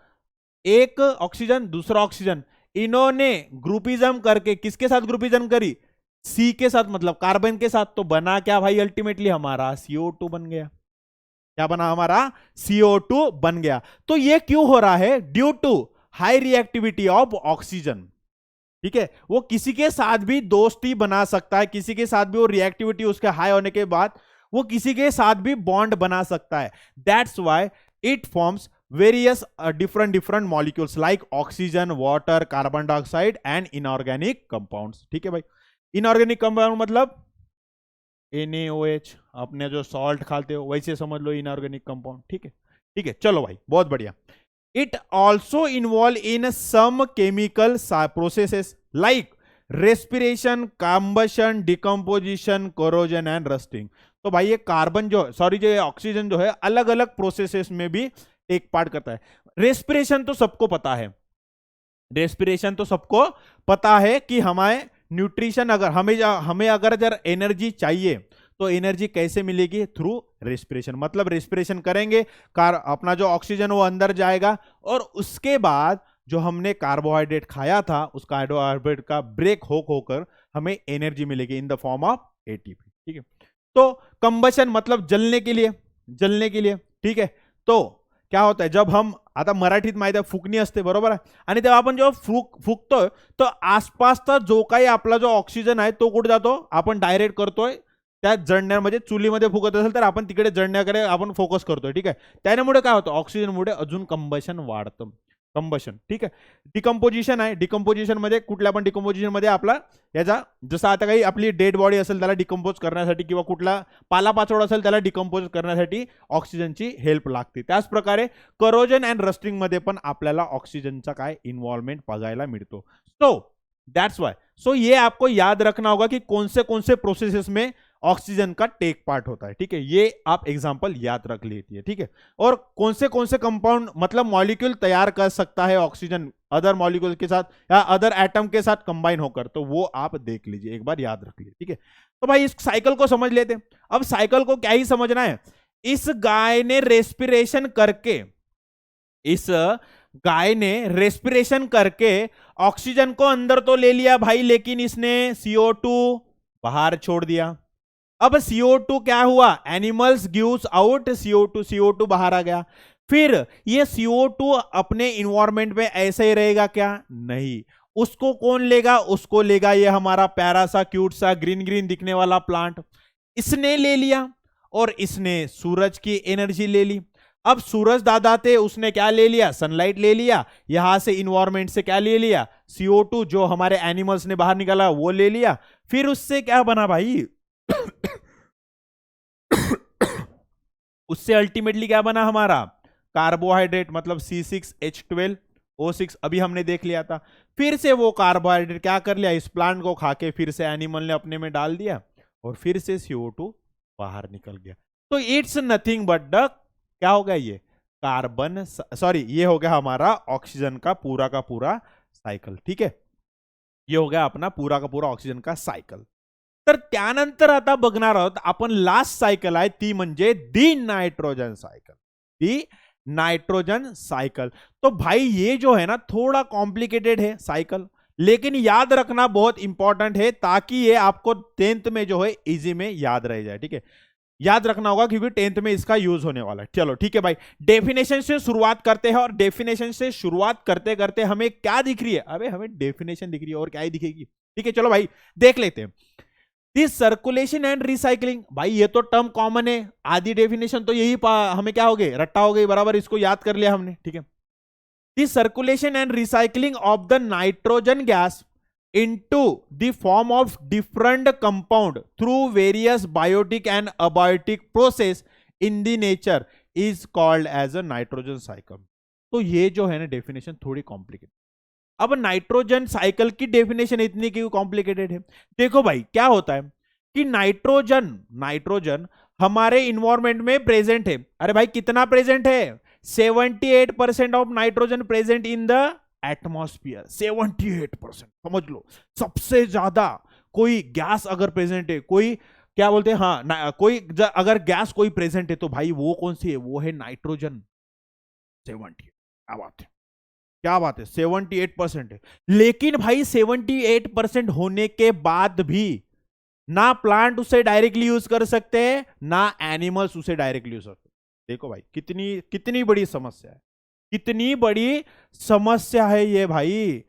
एक ऑक्सीजन दूसरा ऑक्सीजन, इन्होंने ग्रुपिज्म करके किसके साथ ग्रुपिज्म करी, सी के साथ, मतलब कार्बन के साथ, तो बना क्या भाई, अल्टीमेटली हमारा CO2 बन गया. क्या बना, हमारा CO2 बन गया. तो ये क्यों हो रहा है, due to high reactivity of oxygen. ठीक है. वो किसी के साथ भी दोस्ती बना सकता है, किसी के साथ भी वो रिएक्टिविटी उसके हाई होने के बाद वो किसी के साथ भी बॉन्ड बना सकता है. That's why it forms various different molecules like oxygen, water, carbon dioxide and inorganic compounds. ठीक है भाई. इनऑर्गेनिक कंपाउंड मतलब NaOH, अपने जो सॉल्ट खाते हो वैसे समझ लो इनऑर्गेनिक कंपाउंड. ठीक है. ठीक है, चलो भाई, बहुत बढ़िया. It also involve in some chemical processes like respiration, combustion, decomposition, corrosion and rusting. तो भाई ये कार्बन जो, सॉरी जो ऑक्सीजन जो है, अलग अलग प्रोसेसेस में भी एक पार्ट करता है. रेस्पिरेशन तो सबको पता है, रेस्पिरेशन तो सबको पता है कि हमारे न्यूट्रिशन, अगर हमें अगर एनर्जी चाहिए तो एनर्जी कैसे मिलेगी, थ्रू रेस्पिरेशन. मतलब रेस्पिरेशन करेंगे, अपना जो ऑक्सीजन वो अंदर जाएगा, और उसके बाद जो हमने कार्बोहाइड्रेट खाया था उस कार्बोहाइड्रेट का ब्रेक होकर हमें एनर्जी मिलेगी इन द फॉर्म ऑफ ATP. ठीक है. तो कंबशन मतलब जलने के लिए, जलने के लिए. ठीक है. तो क्या होतं आहे, जब हम आता मराठीत माहिती आहे फुकणी असते, बरोबर आहे, आणि तेव्हा आपण जेव्हा फुकतोय तो आसपासचा जो काही आपला जो ऑक्सिजन आहे तो कुठे जातो, आपण डायरेक्ट करतोय त्या जळण्यामध्ये, चुलीमध्ये फुकत असेल तर आपण तिकडे जळण्याकडे आपण फोकस करतोय. ठीक आहे. त्यामुळे काय होतं, ऑक्सिजनमुळे अजून कंबशन वाढतं, कंबशन. ठीक आहे. डिकम्पोजिशन आहे, डिकम्पोजिशन मध्ये कुठल्या पण डिकम्पोजिशन मध्ये आपला याचा, जसं आता काही आपली डेड बॉडी असेल त्याला डिकम्पोज करण्यासाठी, किंवा कुठला पालापाचोळा असेल त्याला डिकम्पोज करण्यासाठी ऑक्सिजनची हेल्प लागते. त्याच प्रकारे करोजन अँड रस्टिंग मध्ये पण आपल्याला ऑक्सीजनचा काय इन्वॉल्वमेंट बघायला मिळतो. सो दैट्स वाई, सो ये आपको याद रखना होगा कि कौन से प्रोसेसेस में ऑक्सीजन का टेक पार्ट होता है. ठीक है. ये आप एग्जांपल याद रख लीजिए. ठीक है. और कौन से कंपाउंड, मतलब मॉलिक्यूल तैयार कर सकता है ऑक्सीजन अदर मॉलिक्यूल के साथ या अदर एटम के साथ कंबाइन होकर, तो वो आप देख लीजिए, एक बार याद रख लीजिए. ठीक है. तो भाई इस साइकिल को समझ लेते हैं. अब साइकिल को क्या ही समझना है, इस गाय ने रेस्पिरेशन करके, इस गाय ने रेस्पिरेशन करके ऑक्सीजन को अंदर तो ले लिया भाई, लेकिन इसने CO2 बाहर छोड़ दिया. अब CO2 क्या हुआ, animals gives out CO2, CO2 बाहर आ गया. फिर ये CO2 अपने इन्वायरमेंट में ऐसे ही रहेगा क्या, नहीं, उसको कौन लेगा, उसको लेगा ये हमारा प्यारा सा क्यूट सा ग्रीन ग्रीन दिखने वाला प्लांट. इसने ले लिया और इसने सूरज की एनर्जी ले ली. अब सूरज दादा थे, उसने क्या ले लिया, सनलाइट ले लिया, यहां से इन्वायरमेंट से क्या ले लिया, CO2 जो हमारे एनिमल्स ने बाहर निकाला वो ले लिया. फिर उससे क्या बना भाई उससे अल्टीमेटली क्या बना हमारा, कार्बोहाइड्रेट, मतलब C6H12O6, अभी हमने देख लिया था. फिर से वो कार्बोहाइड्रेट क्या कर लिया, इस प्लांट को खा के फिर से एनिमल ने अपने में डाल दिया और फिर से CO2 बाहर निकल गया. तो इट्स नथिंग बट द, क्या हो गया ये, कार्बन, सॉरी ये हो गया हमारा ऑक्सीजन का पूरा सायकल, ठीक है, ये हो गया अपना पूरा का पूरा ऑक्सिजन का सायकल. तर त्यानंतर आता बघणार आहोत आपण लास्ट सायकल आहे ती म्हणजे दी नाइट्रोजन सायकल. दी नाइट्रोजन साइकिल. तो भाई ये जो है ना थोड़ा कॉम्प्लिकेटेड है साइकिल, लेकिन याद रखना बहुत इंपॉर्टेंट है ताकि ये आपको 10th में जो है इजी में याद रह जाए. ठीक है, याद रखना होगा क्योंकि 10th में इसका यूज होने वाला है. चलो ठीक है भाई, डेफिनेशन से शुरुआत करते हैं और डेफिनेशन से शुरुआत करते करते हमें क्या दिख रही है, अबे हमें डेफिनेशन दिख रही है और क्या ही दिखेगी. ठीक है चलो भाई देख लेते हैं. दिस सर्कुलेशन एंड रिसाइकलिंग, भाई ये तो टर्म कॉमन है, आधी डेफिनेशन तो यही हमें क्या हो गई, रट्टा हो गई, बराबर इसको याद कर लिया हमने. ठीक है, this circulation and recycling of the nitrogen gas into the form of different compound through various biotic and abiotic process in the nature is called as a nitrogen cycle. तो ये जो है ना डेफिनेशन थोड़ी कॉम्प्लिकेटेड. अब nitrogen cycle की definition इतनी क्यों कॉम्प्लिकेटेड है, देखो भाई क्या होता है कि नाइट्रोजन हमारे इन्वायरमेंट में प्रेजेंट है. अरे भाई कितना प्रेजेंट है, 78% of nitrogen present in the atmosphere. 78% समझ लो, सबसे ज्यादा कोई गैस अगर प्रेजेंट है, कोई क्या बोलते हैं, हाँ कोई अगर गैस कोई प्रेजेंट है तो भाई वो कौन सी है, वो है नाइट्रोजन. 70, क्या बात है, क्या बात है, 78% है. लेकिन भाई 78% होने के बाद भी ना प्लांट उसे डायरेक्टली यूज कर सकते हैं ना एनिमल्स उसे डायरेक्टली यूज कर सकते. देखो भाई कितनी कितनी बड़ी समस्या है, कितनी बड़ी समस्या है ये भाई.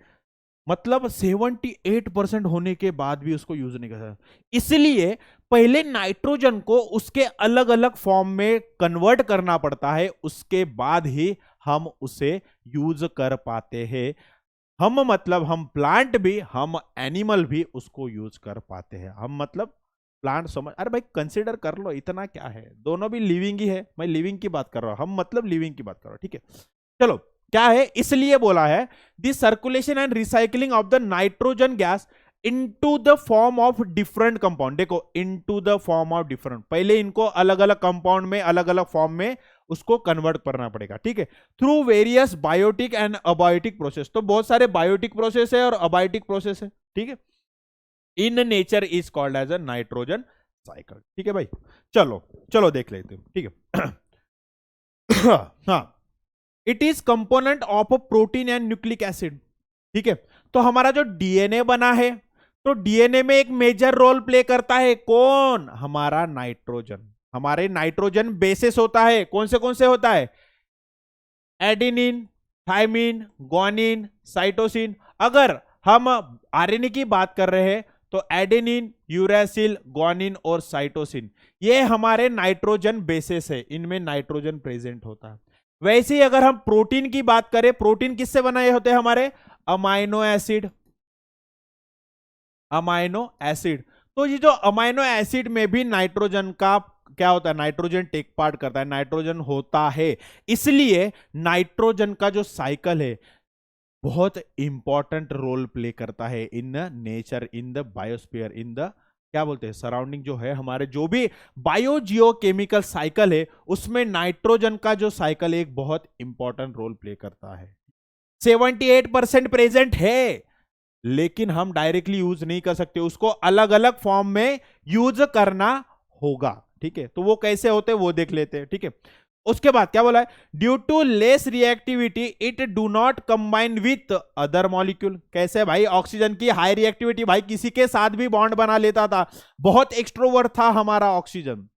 मतलब 78% होने के बाद भी उसको यूज नहीं कर सकते. इसलिए पहले नाइट्रोजन को उसके अलग अलग फॉर्म में कन्वर्ट करना पड़ता है, उसके बाद ही हम उसे यूज कर पाते हैं. हम मतलब हम प्लांट भी, हम एनिमल भी उसको यूज कर पाते हैं. हम मतलब प्लांट समझ, अरे भाई कंसिडर कर लो, इतना क्या है, दोनों भी लिविंग ही है. मैं लिविंग की बात कर रहा हूं, हम मतलब लिविंग की बात कर रहा हूं. ठीक है चलो क्या है, इसलिए बोला है the circulation and recycling of the nitrogen gas into the form of different compound. देखो into the form of different, पहले इनको अलग अलग कंपाउंड में अलग अलग फॉर्म में उसको कन्वर्ट करना पड़ेगा. ठीक है, through various biotic and abiotic process. तो बहुत सारे बायोटिक प्रोसेस है और अबायोटिक प्रोसेस है. ठीक है, in nature is called as a nitrogen cycle. ठीक है भाई, चलो चलो देख लेते हैं. ठीक है हाँ, it is component of protein and nucleic acid. ठीक है, तो हमारा जो डीएनए बना है, तो डीएनए में एक मेजर रोल प्ले करता है कौन, हमारा नाइट्रोजन. हमारे नाइट्रोजन बेसिस होता है, कौन से होता है, एडेनिन, थाइमिन, ग्वानिन, साइटोसिन. अगर हम आरएनए की बात कर रहे हैं तो एडेनिन, यूरेसिल, ग्वानिन और साइटोसिन, ये हमारे नाइट्रोजन बेसिस है, इनमें नाइट्रोजन प्रेजेंट होता है. वैसे ही अगर हम प्रोटीन की बात करें, प्रोटीन किससे बनाए होते हैं हमारे, अमाइनो एसिड. अमाइनो एसिड, तो ये जो अमाइनो एसिड में भी नाइट्रोजन का क्या होता है, नाइट्रोजन टेक पार्ट करता है, नाइट्रोजन होता है. इसलिए नाइट्रोजन का जो साइकिल है बहुत इंपॉर्टेंट रोल प्ले करता है in nature, in the biosphere, in the क्या बोलते हैं सराउंडिंग जो है हमारे, जो भी बायो जियो केमिकल साइकिल है उसमें नाइट्रोजन का जो साइकिल एक बहुत इंपॉर्टेंट रोल प्ले करता है. 78% प्रेजेंट है, लेकिन हम डायरेक्टली यूज नहीं कर सकते, उसको अलग अलग फॉर्म में यूज करना होगा. ठीक है, तो वो कैसे होते हैं वो देख लेते हैं. ठीक है, उसके बाद क्या बोला है, due to less reactivity it do not combine with other molecule. कैसे भाई, ऑक्सीजन की हाई रिएक्टिविटी, भाई किसी के साथ भी बॉन्ड बना लेता था, बहुत एक्सट्रोवर्ट था हमारा ऑक्सीजन,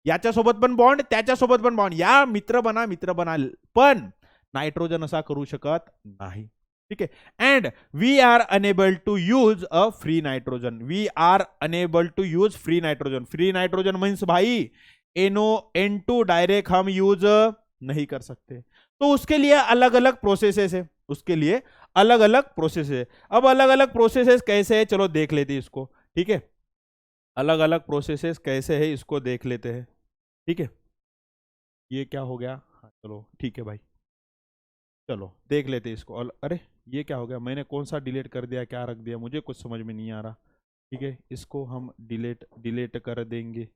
याच्यासोबत पण बॉन्ड त्याच्यासोबत पण बॉन्ड, या मित्र बना, पण नाइट्रोजन असा करू शकत नाही. ठीक है, and we are unable to use a free nitrogen. We are unable to use free nitrogen. Free nitrogen means भाई NO2 डायरेक्ट हम यूज नहीं कर सकते. तो उसके लिए अलग अलग प्रोसेसेस है, उसके लिए अलग अलग प्रोसेस है. अब अलग अलग प्रोसेसेस कैसे है, चलो देख लेते हैं इसको. ठीक है, अलग अलग प्रोसेसेस कैसे है इसको देख लेते हैं. ठीक है, ये क्या हो गया, हाँ चलो ठीक है भाई, चलो देख लेते हैं इसको. अरे ये क्या हो गया, मैंने कौन सा डिलीट कर दिया, क्या रख दिया, मुझे कुछ समझ में नहीं आ रहा. ठीक है, इसको हम डिलीट कर देंगे.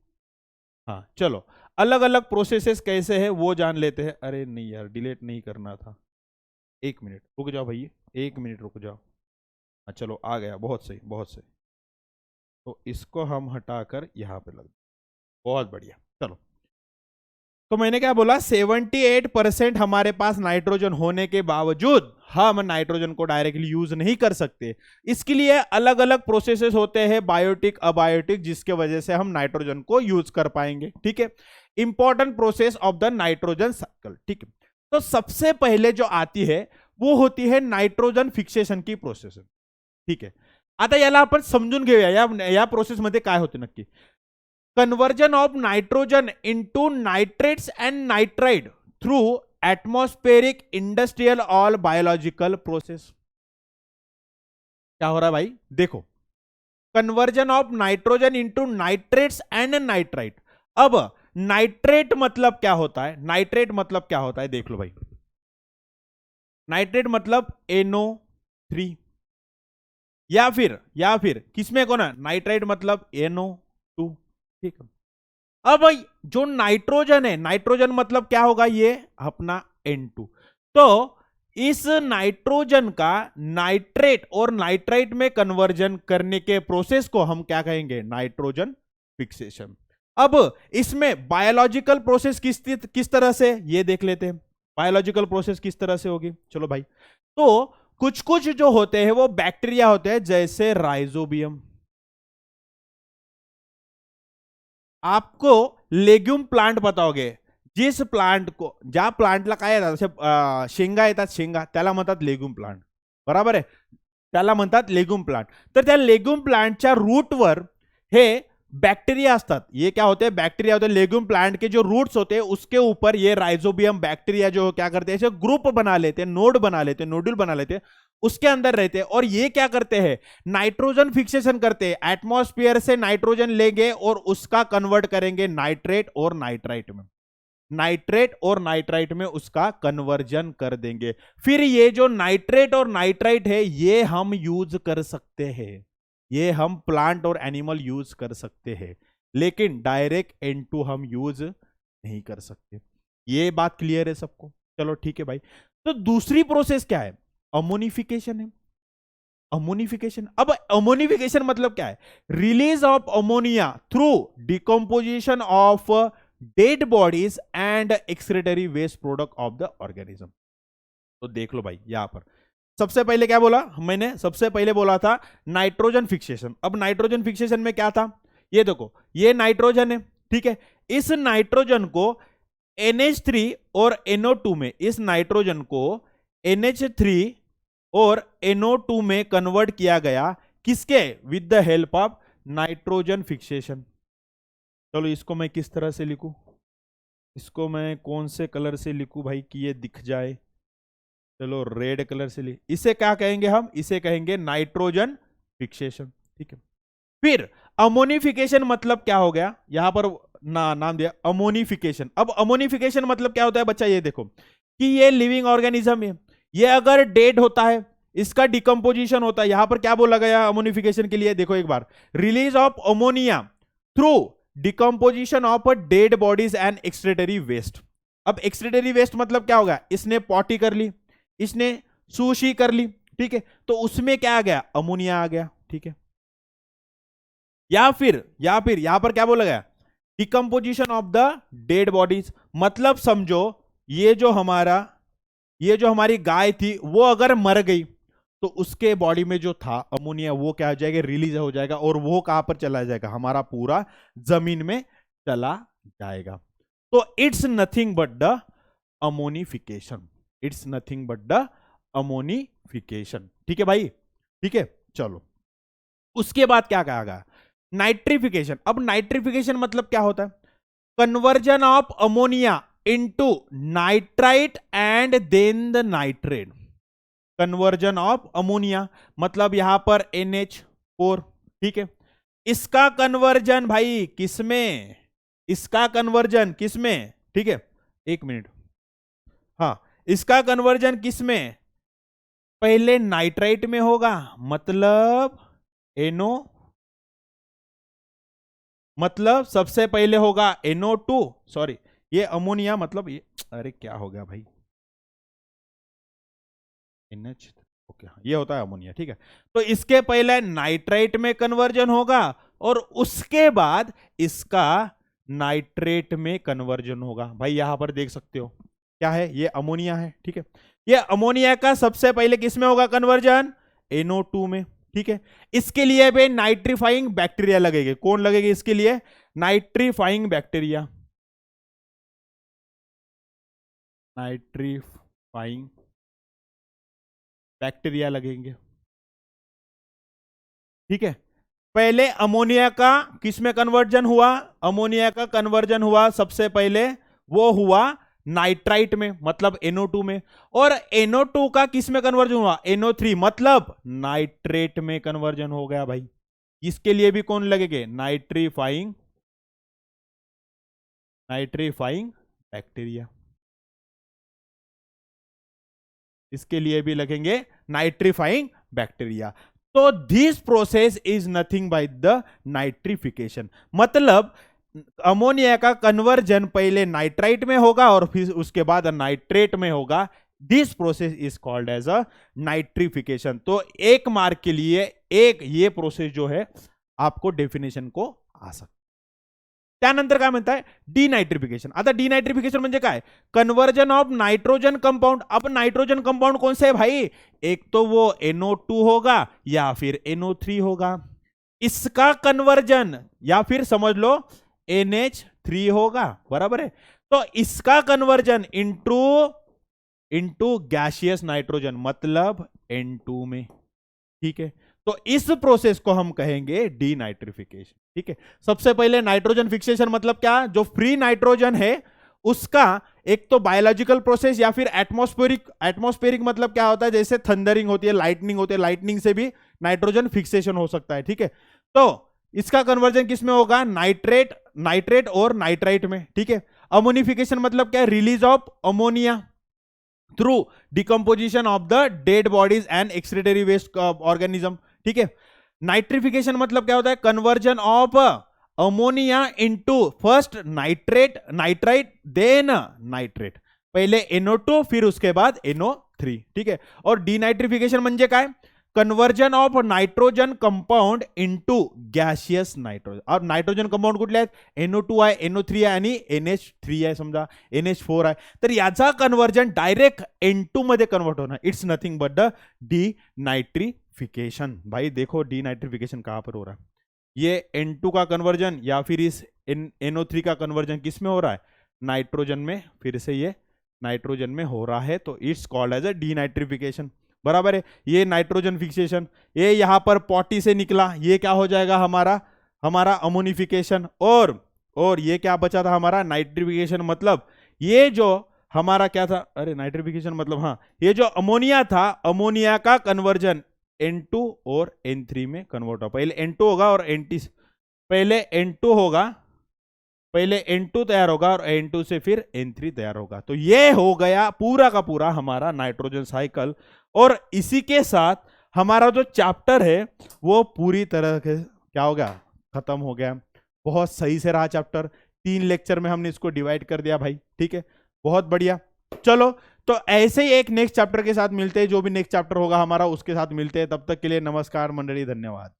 हाँ चलो, अलग अलग प्रोसेसेस कैसे है वो जान लेते हैं। अरे नहीं यार, डिलीट नहीं करना था, 1 मिनट रुक जाओ भैया, 1 मिनट रुक जाओ। हाँ चलो आ गया, बहुत सही बहुत सही। तो इसको हम हटाकर यहाँ पे लग, बहुत बढ़िया। चलो, तो मैंने क्या बोला, 78% हमारे पास नाइट्रोजन होने के बावजूद हम नाइट्रोजन को डायरेक्टली यूज नहीं कर सकते। इसके लिए अलग अलग प्रोसेसेस होते हैं, बायोटिक अबायोटिक, जिसके वजह से हम नाइट्रोजन को यूज कर पाएंगे। ठीक है, important process of the nitrogen cycle. ठीक है, तो सबसे पहले जो आती है वो होती है नाइट्रोजन फिक्सेशन की प्रोसेस। ठीक आहे, आता याला आपण समजून घेऊया, या प्रोसेसमध्ये काय होते नक्की. Conversion of nitrogen into nitrates and nitride through atmospheric industrial और बायोलॉजिकल प्रोसेस. क्या हो रहा है भाई, देखो, conversion of nitrogen into nitrates and nitride. अब नाइट्रेट मतलब क्या होता है, नाइट्रेट मतलब क्या होता है, देख लो भाई. नाइट्रेट मतलब NO3, या फिर किसमें को ना, नाइट्राइट मतलब NO2. ठीक है, अब भाई जो नाइट्रोजन है, नाइट्रोजन मतलब क्या होगा, ये अपना N2. तो इस नाइट्रोजन का नाइट्रेट और नाइट्राइट में कन्वर्जन करने के प्रोसेस को हम क्या कहेंगे, नाइट्रोजन फिक्सेशन. अब इसमें बायोलॉजिकल प्रोसेस किस तरह से, ये देख लेते हैं. बायोलॉजिकल प्रोसेस किस तरह से होगी, चलो भाई. तो कुछ कुछ जो होते हैं वो बैक्टीरिया होते हैं, जैसे राइजोबियम. आपको लेग्यूम प्लांट पता होगे, जिस प्लांट को, ज्या प्लांटला काय येतात, असे शेंगा येतात, शेंगा, त्याला म्हणतात लेग्यूम प्लांट. बरोबर आहे, त्याला म्हणतात लेग्यूम प्लांट. तर त्या लेग्यूम प्लांटच्या रूटवर हे बैक्टीरिया असतात. ये क्या होते हैं, बैक्टीरिया होते हैं. लेग्यूम प्लांट के जो रूट्स होते हैं उसके ऊपर ये राइजोबियम बैक्टीरिया जो क्या करते हैं, ऐसे ग्रुप बना लेते हैं, नोड बना लेते हैं, नोड्यूल बना लेते हैं, उसके अंदर रहते हैं. और ये क्या करते हैं, नाइट्रोजन फिक्सेशन करते हैं. एटमॉस्फेयर से नाइट्रोजन लेंगे और उसका कन्वर्ट करेंगे नाइट्रेट और नाइट्राइट में. नाइट्रेट और नाइट्राइट में उसका कन्वर्जन कर देंगे. फिर ये जो नाइट्रेट और नाइट्राइट है ये हम यूज कर सकते हैं, ये हम प्लांट और एनिमल यूज कर सकते हैं, लेकिन डायरेक्ट N2 हम यूज नहीं कर सकते. ये बात क्लियर है सबको, चलो ठीक है भाई. तो दूसरी प्रोसेस क्या है, अमोनिफिकेशन है. अमोनिफिकेशन, अब अमोनिफिकेशन मतलब क्या है, release of ammonia through decomposition of dead bodies and excretory waste product of the organism. तो देख लो भाई, यहां पर सबसे पहले क्या बोला मैंने, सबसे पहले बोला था नाइट्रोजन फिक्सेशन. अब नाइट्रोजन फिक्सेशन में क्या था, ये देखो, ये नाइट्रोजन है. ठीक है, इस नाइट्रोजन को NH3 और NO2 में, इस नाइट्रोजन को NH3 और NO2 में कन्वर्ट किया गया, किसके, with the help of nitrogen fixation. चलो इसको मैं किस तरह से लिखूं, इसको मैं कौन से कलर से लिखूं भाई कि ये दिख जाए. चलो रेड कलर से लिख, इसे क्या कहेंगे हम, इसे कहेंगे नाइट्रोजन फिक्सेशन. ठीक है, फिर अमोनिफिकेशन मतलब क्या हो गया, यहां पर नाम दिया अमोनिफिकेशन. अब अमोनिफिकेशन मतलब क्या होता है बच्चा, ये देखो कि ये लिविंग ऑर्गेनिज्म है, ये अगर डेड होता है, इसका डिकम्पोजिशन होता है. यहां पर क्या बोला गया अमोनिफिकेशन के लिए, देखो एक बार, release of ammonia through decomposition of dead bodies and excretory waste. अब एक्सक्रीटरी वेस्ट मतलब क्या होगा, इसने पॉटी कर ली, इसने सूशी कर ली. ठीक है, तो उसमें क्या आ गया, अमोनिया आ गया. ठीक है, या फिर यहां पर क्या बोला गया, decomposition of the dead bodies. मतलब समझो ये जो हमारी गाय थी वो अगर मर गई तो उसके बॉडी में जो था अमोनिया वो क्या हो जाएगा, रिलीज हो जाएगा, और वो कहां पर चला जाएगा, हमारा पूरा जमीन में चला जाएगा. तो it's nothing but the ammonification, it's nothing but the ammonification. ठीक है भाई, ठीक है. चलो उसके बाद क्या कहा गया, नाइट्रिफिकेशन. अब नाइट्रिफिकेशन मतलब क्या होता है, conversion of ammonia into nitrite and then the nitrate. Conversion of ammonia मतलब यहां पर NH4. ठीक है, इसका कन्वर्जन भाई किसमें, इसका कन्वर्जन किसमें, ठीक है, 1 मिनट, हाँ, इसका कन्वर्जन किसमें, पहले नाइट्राइट में होगा, मतलब NO, मतलब सबसे पहले होगा NO2, सॉरी ये अमोनिया, मतलब ये, अरे क्या हो गया भाई, NH, ओके हाँ, ये होता है अमोनिया, ठीक है। तो इसके पहले नाइट्राइट में कन्वर्जन होगा और उसके बाद इसका नाइट्रेट में कन्वर्जन होगा। भाई यहां पर देख सकते हो क्या है, ये अमोनिया है, ठीक है। ये अमोनिया का सबसे पहले किस में होगा कन्वर्जन, NO2 में, ठीक है। इसके लिए भी नाइट्रीफाइंग बैक्टीरिया लगेगी। कौन लगेगी इसके लिए, नाइट्रीफाइंग बैक्टीरिया, नाइट्रीफाइंग बैक्टीरिया लगेंगे, ठीक है। पहले अमोनिया का किस में कन्वर्जन हुआ, अमोनिया का कन्वर्जन हुआ सबसे पहले, वो हुआ नाइट्राइट में, मतलब NO2 में। और NO2 का किस में कन्वर्जन हुआ, NO3, मतलब नाइट्रेट में कन्वर्जन हो गया भाई। इसके लिए भी कौन लगेंगे, नाइट्रीफाइंग बैक्टीरिया, इसके लिए भी लगेंगे नाइट्रीफाइंग बैक्टीरिया। तो this process is nothing by the nitrification, मतलब अमोनिया का कन्वर्जन पहले नाइट्राइट में होगा और फिर उसके बाद नाइट्रेट में होगा। This process is called as a nitrification. तो एक मार्क के लिए एक ये प्रोसेस जो है आपको डेफिनेशन को आ सकता। त्यानंतर काय म्हणताय, डिनाइट्रिफिकेशन। आता डिनाइट्रिफिकेशन म्हणजे काय, कन्वर्जन ऑफ नाइट्रोजन कंपाउंड। अब नाइट्रोजन कंपाउंड कौन से है भाई, एक तो वो NO2 होगा या फिर NO3 होगा, इसका कन्वर्जन, या फिर समझ लो NH3 होगा, बराबर है। तो इसका कन्वर्जन इंटू गैसियस नाइट्रोजन, मतलब N2 में, ठीक है। तो इस प्रोसेस को हम कहेंगे डीनाइट्रिफिकेशन, ठीक है। सबसे पहले नाइट्रोजन फिक्सेशन मतलब क्या, जो फ्री नाइट्रोजन है उसका एक तो बायोलॉजिकल प्रोसेस या फिर एटमॉस्फेरिक मतलब क्या होता है, जैसे थंडरिंग होती है, लाइटनिंग होती है, लाइटनिंग से भी नाइट्रोजन फिक्सेशन हो सकता है, ठीक है। तो इसका कन्वर्जन किस में होगा, नाइट्रेट और नाइट्राइट में, ठीक है। अमोनिफिकेशन मतलब क्या, release of ammonia through decomposition of the dead bodies and excretory waste organism, ठीक है। नाइट्रिफिकेशन मतलब क्या होता है, conversion of ammonia into first nitrite then nitrate, पहले NO2 फिर उसके बाद NO3, ठीक है। और डिनाइट्रिफिकेशन म्हणजे काय, conversion of nitrogen compound into gaseous nitrogen. और नाइट्रोजन कंपाउंड कुठले आहेत, NO2 आहे, NO3 आहे आणि NH3 आहे, समजा NH4 आहे, तर याचा कन्वर्जन डायरेक्ट N2 मध्ये कन्वर्ट होना, इट्स नथिंग बट द डिनाइट्रिफिकेशन। भाई देखो डिनाइट्रिफिकेशन कहां पर हो रहा है, ये N2 का कन्वर्जन या फिर इस NO3 का कन्वर्जन किस में हो रहा है, नाइट्रोजन में, फिर से ये नाइट्रोजन में हो रहा है, तो इट्स कॉल्ड एज अ डिनाइट्रिफिकेशन, बराबर है। ये नाइट्रोजन फिक्सेशन, ये यहां पर पॉटी से निकला, ये क्या हो जाएगा हमारा अमोनिफिकेशन, और ये क्या बचा था हमारा नाइट्रिफिकेशन, मतलब ये जो हमारा क्या था, अरे नाइट्रिफिकेशन मतलब हाँ, ये जो अमोनिया था, अमोनिया का कन्वर्जन N2 और N3 में कन्वर्ट होगा। पहले N2 होगा और पहले N2 होगा, पहले N2 तैयार होगा और N2 से फिर N3 तैयार होगा। तो ये हो गया पूरा का पूरा हमारा नाइट्रोजन साइकिल। और इसी के साथ हमारा जो चैप्टर है वो पूरी तरह से क्या हो गया, खत्म हो गया। बहुत सही से रहा चैप्टर, 3 लेक्चर में हमने इसको डिवाइड कर दिया भाई, ठीक है, बहुत बढ़िया। चलो तो ऐसे ही एक नेक्स्ट चैप्टर के साथ मिलते हैं, जो भी नेक्स्ट चैप्टर होगा हमारा उसके साथ मिलते हैं। तब तक के लिए नमस्कार मंडली, धन्यवाद।